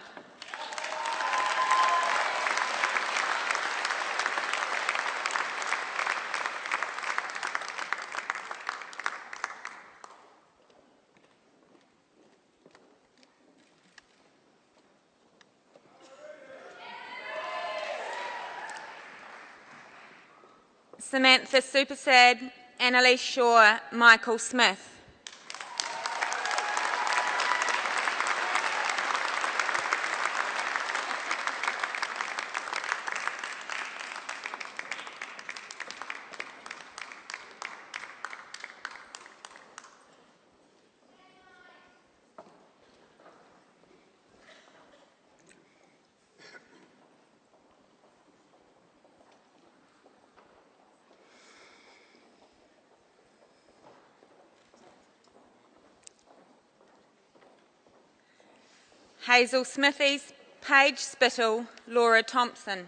Samantha Supersad, Annalise Shaw, Michael Smith. Hazel Smithies, Paige Spittle, Laura Thompson.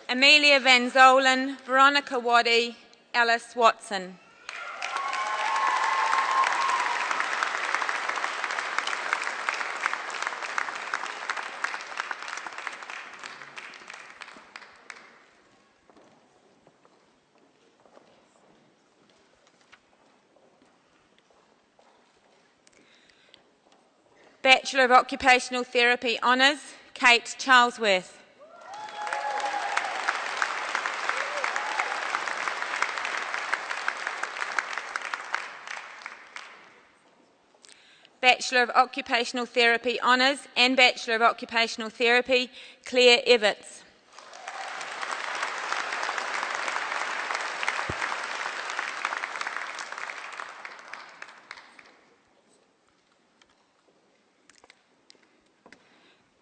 Amelia Van Zolen, Veronica Waddy, Alice Watson. Bachelor of Occupational Therapy Honours, Kate Charlesworth. Bachelor of Occupational Therapy Honours and Bachelor of Occupational Therapy, Claire Everts.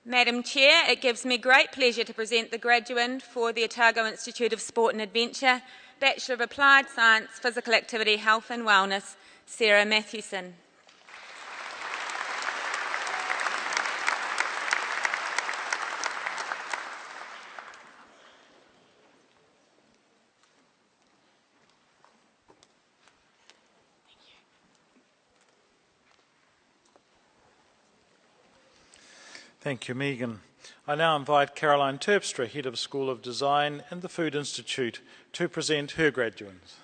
Madam Chair, it gives me great pleasure to present the graduand for the Otago Institute of Sport and Adventure, Bachelor of Applied Science, Physical Activity, Health and Wellness, Sarah Matthewson.
Thank you, Megan. I now invite Caroline Terpstra, Head of School of Design and the Food Institute, to present her graduands.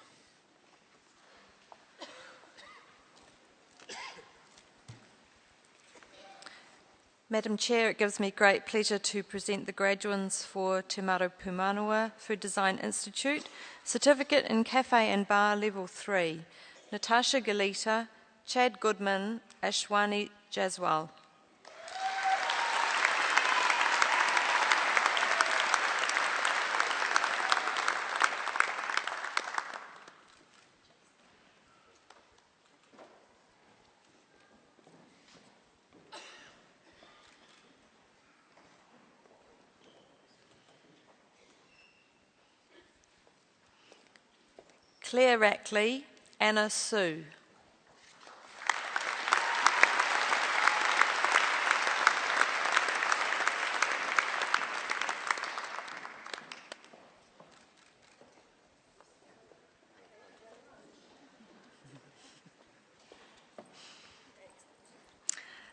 Madam Chair, it gives me great pleasure to present the graduands for Te Maro Pumanua Food Design Institute, Certificate in Cafe and Bar Level 3, Natasha Galita, Chad Goodman, Ashwani Jaswal. Claire Rackley, Anna Sue.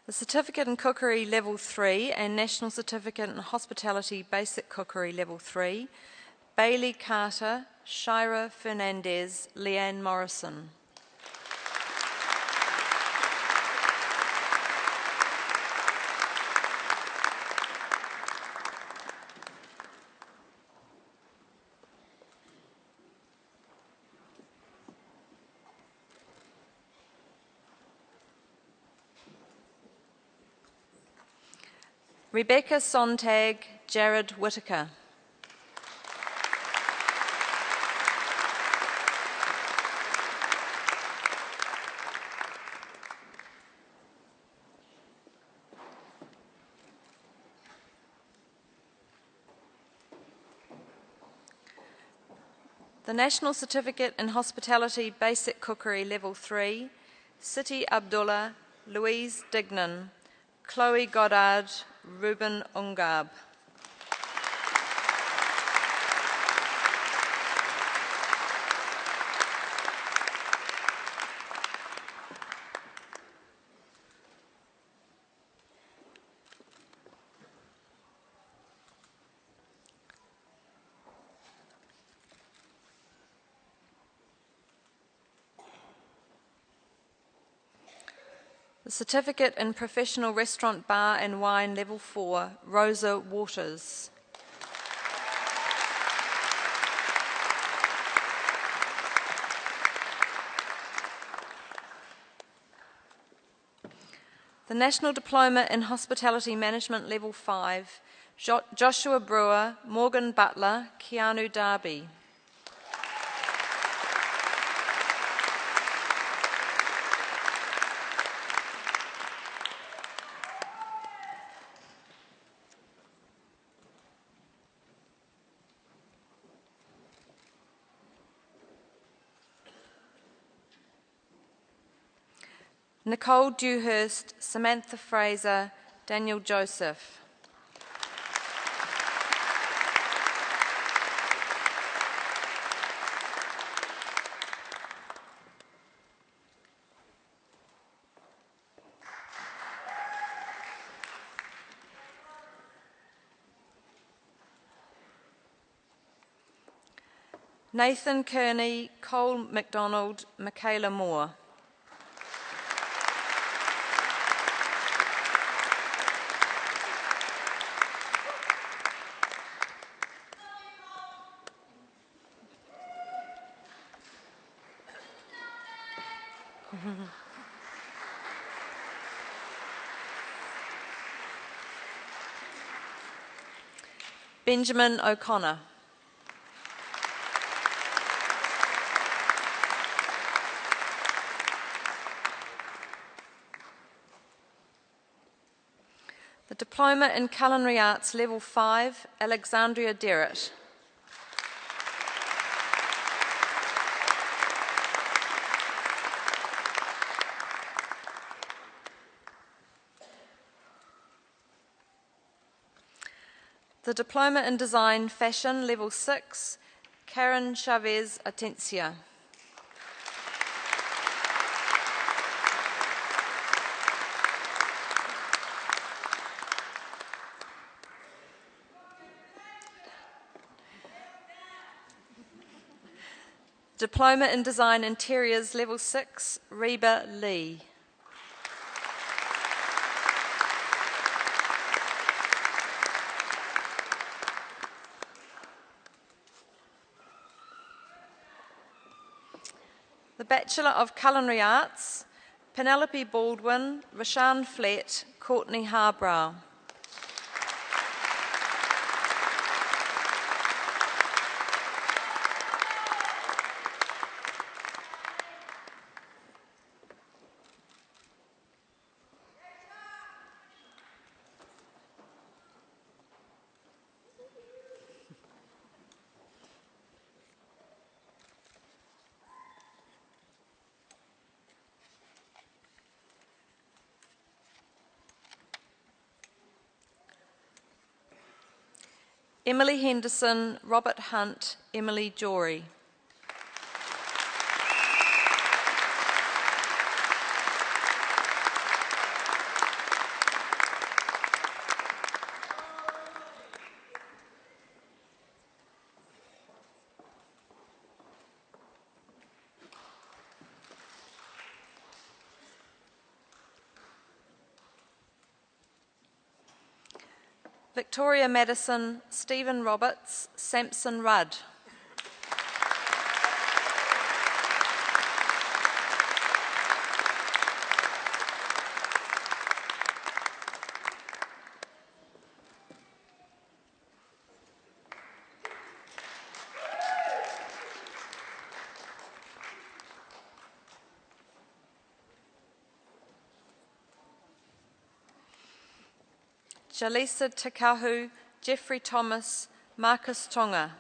The Certificate in Cookery Level 3 and National Certificate in Hospitality Basic Cookery Level 3, Bailey Carter, Shira Fernandez, Leanne Morrison. Rebecca Sontag, Jared Whitaker. The National Certificate in Hospitality Basic Cookery Level 3, Siti Abdullah, Louise Dignan, Chloe Goddard, Ruben Ungab. The Certificate in Professional Restaurant Bar and Wine Level 4, Rosa Waters. The National Diploma in Hospitality Management Level 5, Joshua Brewer, Morgan Butler, Keanu Darby. Nicole Dewhurst, Samantha Fraser, Daniel Joseph. Nathan Kearney, Cole McDonald, Michaela Moore. Benjamin O'Connor. The Diploma in Culinary Arts Level 5, Alexandria Derrett. The Diploma in Design Fashion Level 6, Karen Chavez Atencia. Diploma in Design Interiors Level 6, Reba Lee. The Bachelor of Culinary Arts, Penelope Baldwin, Rashan Flett, Courtney Harbrow. Emily Henderson, Robert Hunt, Emily Jory. Victoria Madison, Stephen Roberts, Samson Rudd. Jalisa Takahu, Jeffrey Thomas, Marcus Tonga.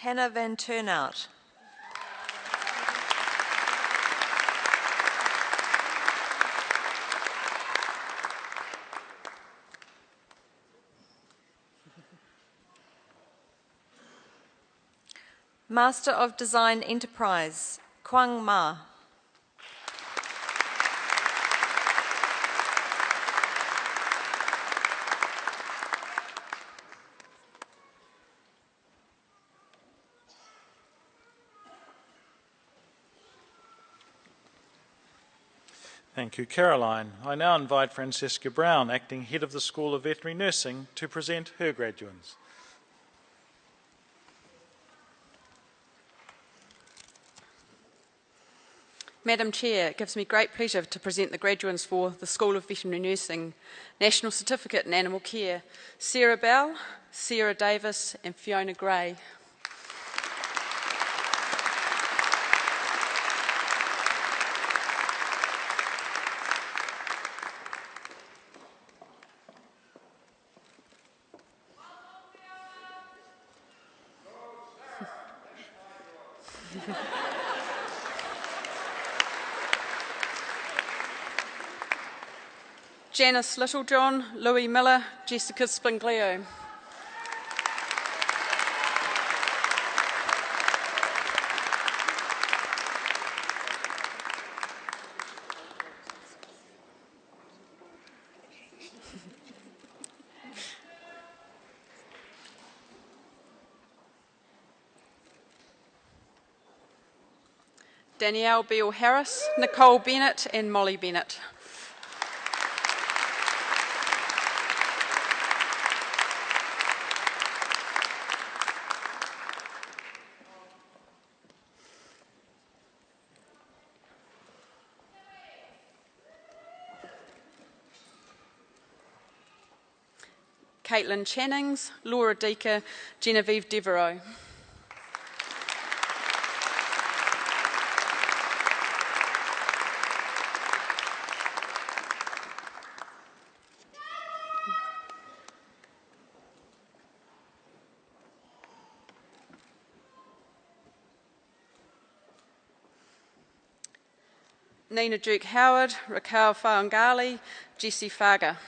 Hannah Van Turnout. Master of Design Enterprise, Kwang Ma.
Thank you, Caroline. I now invite Francesca Brown, Acting Head of the School of Veterinary Nursing, to present her graduates.
Madam Chair, it gives me great pleasure to present the graduates for the School of Veterinary Nursing, National Certificate in Animal Care, Sarah Bell, Sarah Davis and Fiona Gray. Janice Littlejohn, Louis Miller, Jessica Spingleo. Danielle Beale Harris, Nicole Bennett and Molly Bennett. Caitlin Channings, Laura Deaker, Genevieve Devereaux. Nina Duke Howard, Raquel Faungali, Jessie Farga.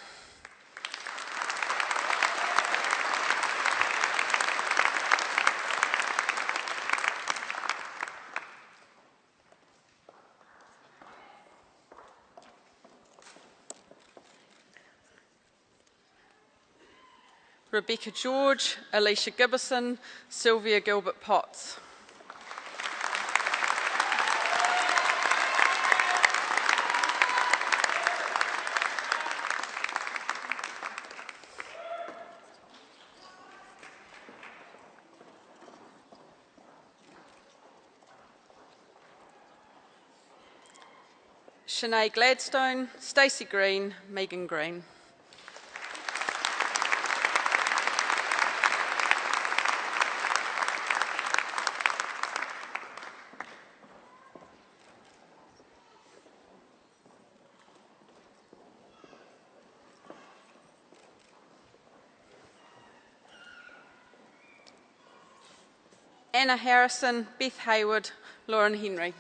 Rebecca George, Alicia Gibbison, Sylvia Gilbert Potts. Sinead Gladstone, Stacey Green, Megan Green. Anna Harrison, Beth Hayward, Lauren Henry.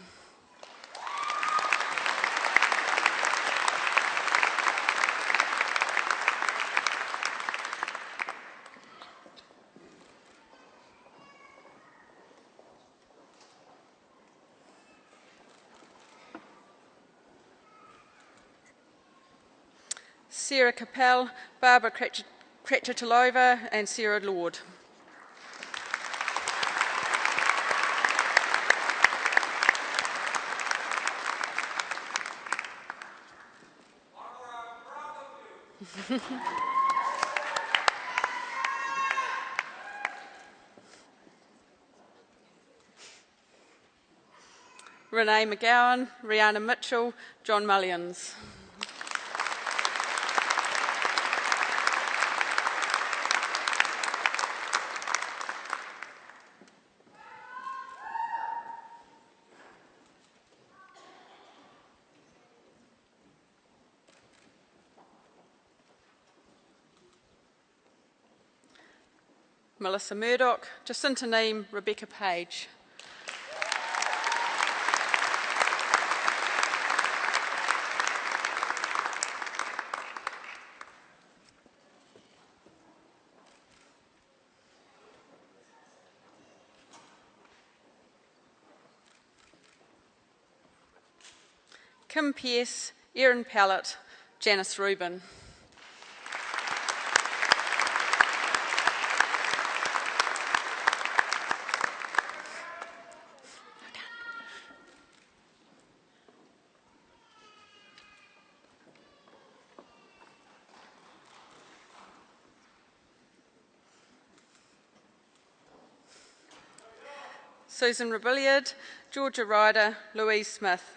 Sarah Capel, Barbara Kratchatalova and Sarah Lord. Renee McGowan, Rihanna Mitchell, John Mullions. Melissa Murdoch, Jacinta Neem, Rebecca Page. Kim Pearce, Erin Pallett, Janice Rubin. Susan Rebilliard, Georgia Ryder, Louise Smith.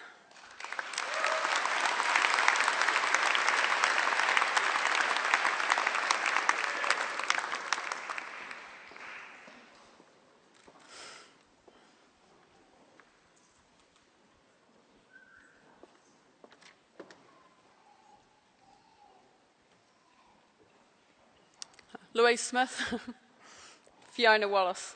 Louise Smith, Fiona Wallace.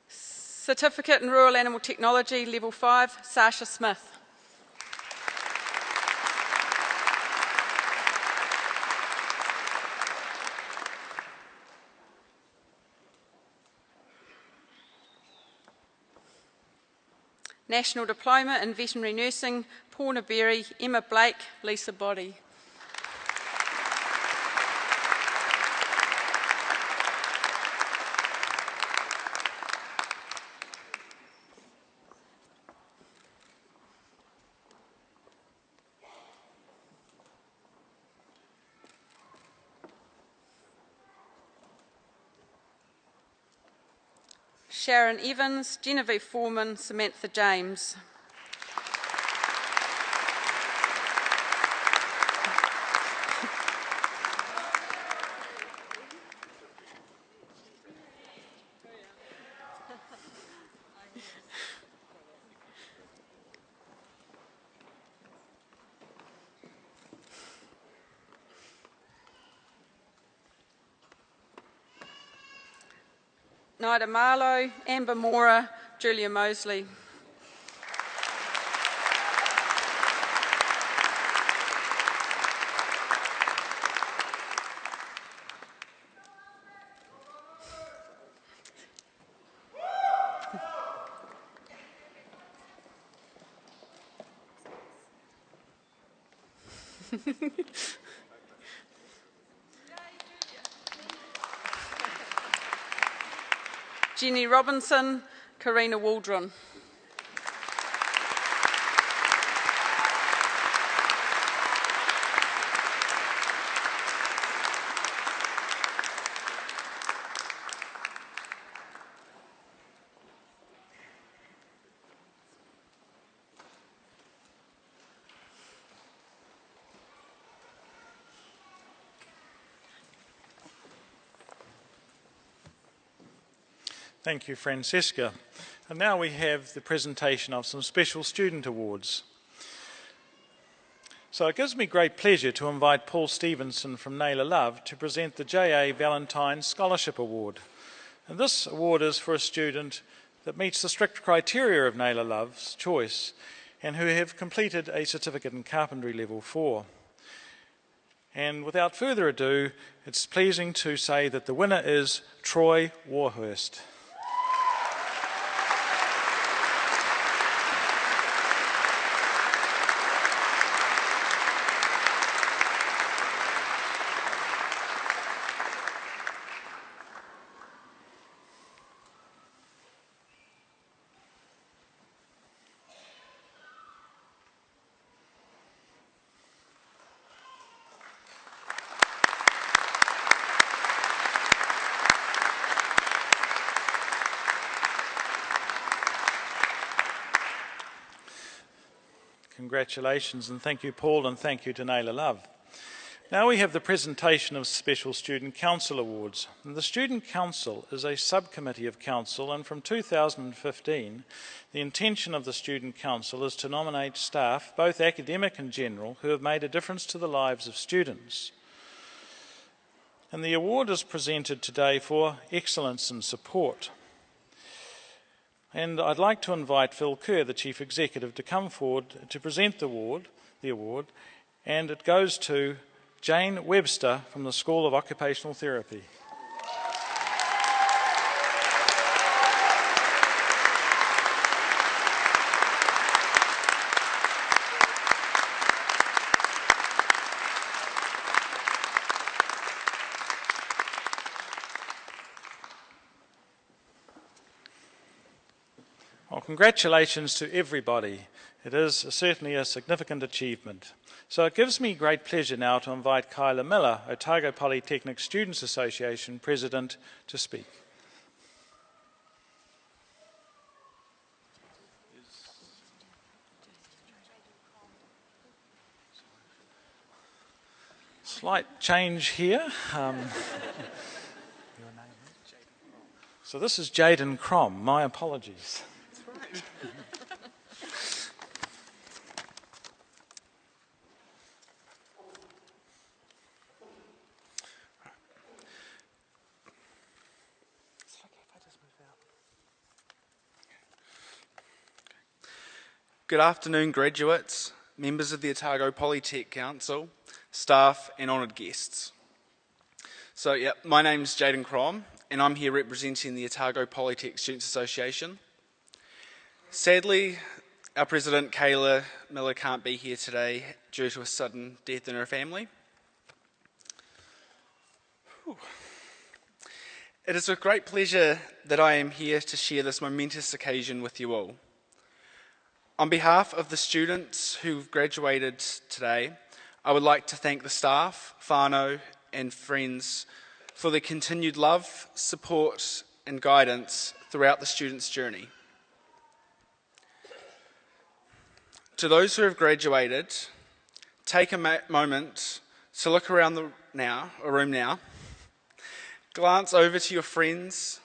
Certificate in Rural Animal Technology, Level 5, Sasha Smith. National Diploma in Veterinary Nursing, Pauna Berry, Emma Blake, Lisa Boddy. Sharon Evans, Genevieve Foreman, Samantha James. Nida Marlowe, Amber Mora, Julia Mosley. Jenny Robinson, Karina Waldron.
Thank you, Francesca. And now we have the presentation of some special student awards. So it gives me great pleasure to invite Paul Stevenson from Naylor Love to present the J.A. Valentine Scholarship Award. And this award is for a student that meets the strict criteria of Naylor Love's choice and who have completed a certificate in carpentry level 4. And without further ado, it's pleasing to say that the winner is Troy Warhurst. Congratulations, and thank you, Paul, and thank you to Naylor Love. Now we have the presentation of Special Student Council Awards. And the Student Council is a subcommittee of council, and from 2015, the intention of the Student Council is to nominate staff, both academic and general, who have made a difference to the lives of students. And the award is presented today for excellence and support. And I'd like to invite Phil Kerr, the Chief Executive, to come forward to present the award, and it goes to Jane Webster from the School of Occupational Therapy. Well, congratulations to everybody. It is certainly a significant achievement. So it gives me great pleasure now to invite Kyla Miller, Otago Polytechnic Students Association President, to speak. Slight change here. So this is Jaden Crom. My apologies.
Good afternoon, graduates, members of the Otago Polytech Council, staff and honoured guests. So, my name's Jaden Crom, and I'm here representing the Otago Polytech Students Association. Sadly, our President, Kayla Miller, can't be here today due to a sudden death in her family. It is with great pleasure that I am here to share this momentous occasion with you all. On behalf of the students who've graduated today, I would like to thank the staff, whānau and friends for their continued love, support and guidance throughout the students' journey. To those who have graduated, take a moment to look around the room now, glance over to your friends,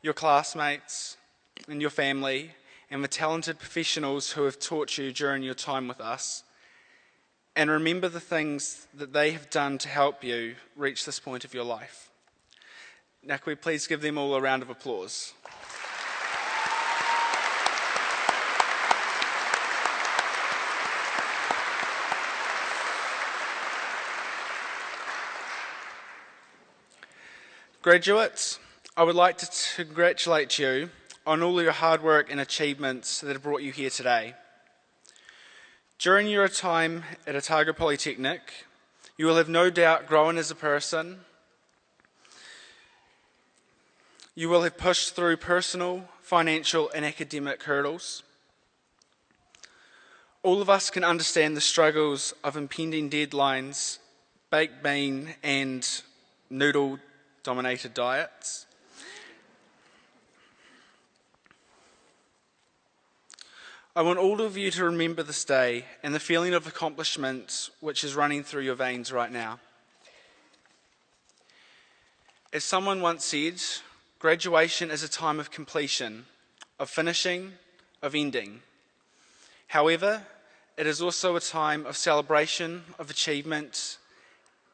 your classmates and your family and the talented professionals who have taught you during your time with us, and remember the things that they have done to help you reach this point of your life. Now, can we please give them all a round of applause? Graduates, I would like to congratulate you on all your hard work and achievements that have brought you here today. During your time at Otago Polytechnic, you will have no doubt grown as a person. You will have pushed through personal, financial and academic hurdles. All of us can understand the struggles of impending deadlines, baked bean and noodle-dominated diets. I want all of you to remember this day and the feeling of accomplishment which is running through your veins right now. As someone once said, graduation is a time of completion, of finishing, of ending. However, it is also a time of celebration, of achievement,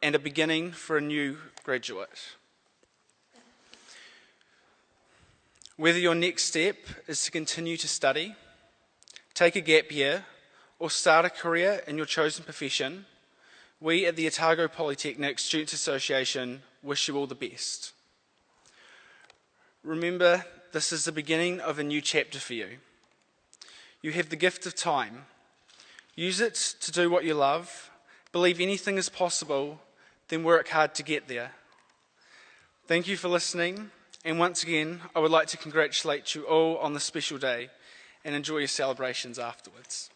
and a beginning for a new graduate. Whether your next step is to continue to study, take a gap year, or start a career in your chosen profession, we at the Otago Polytechnic Students Association wish you all the best. Remember, this is the beginning of a new chapter for you. You have the gift of time. Use it to do what you love, believe anything is possible, then work hard to get there. Thank you for listening, and once again, I would like to congratulate you all on this special day and enjoy your celebrations afterwards.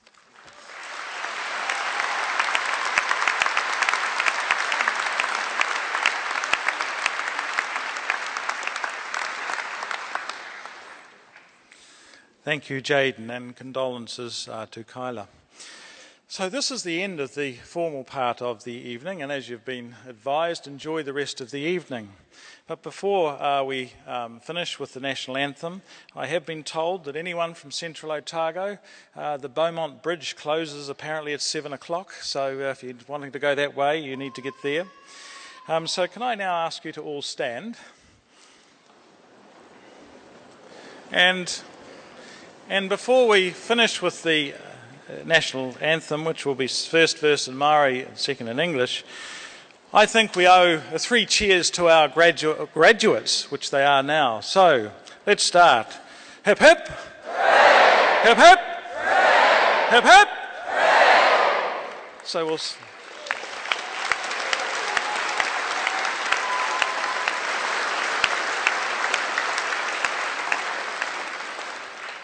Thank you, Jaden, and condolences to Kyla. So this is the end of the formal part of the evening, and as you've been advised, enjoy the rest of the evening. But before we finish with the national anthem, I have been told that anyone from Central Otago, the Beaumont Bridge closes apparently at 7 o'clock, so if you're wanting to go that way, you need to get there. So can I now ask you to all stand? And before we finish with the national anthem, which will be first verse in Maori and second in English, I think we owe 3 cheers to our graduates, which they are now. So let's start. Hip hip! Hooray! Hip hip! Hooray! Hip hip! Hooray! So we'll...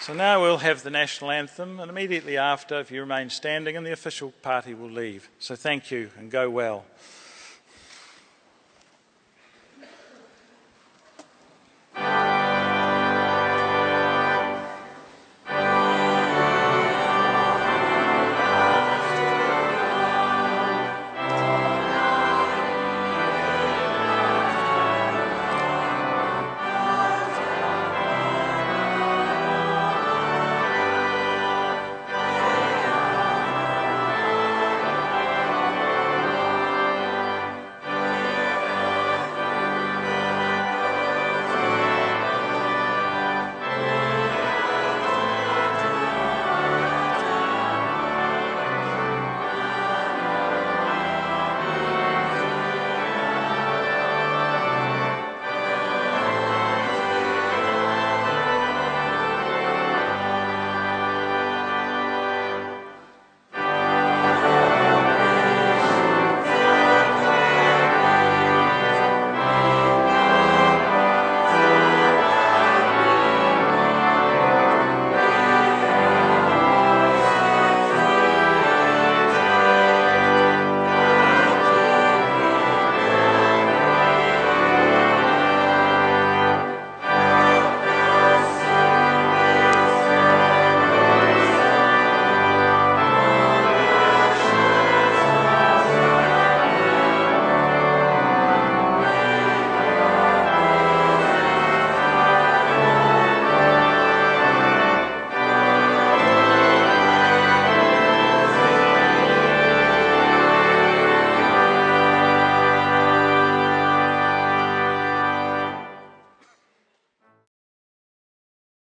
So now we'll have the national anthem, and immediately after, if you remain standing, and the official party will leave. So thank you and go well.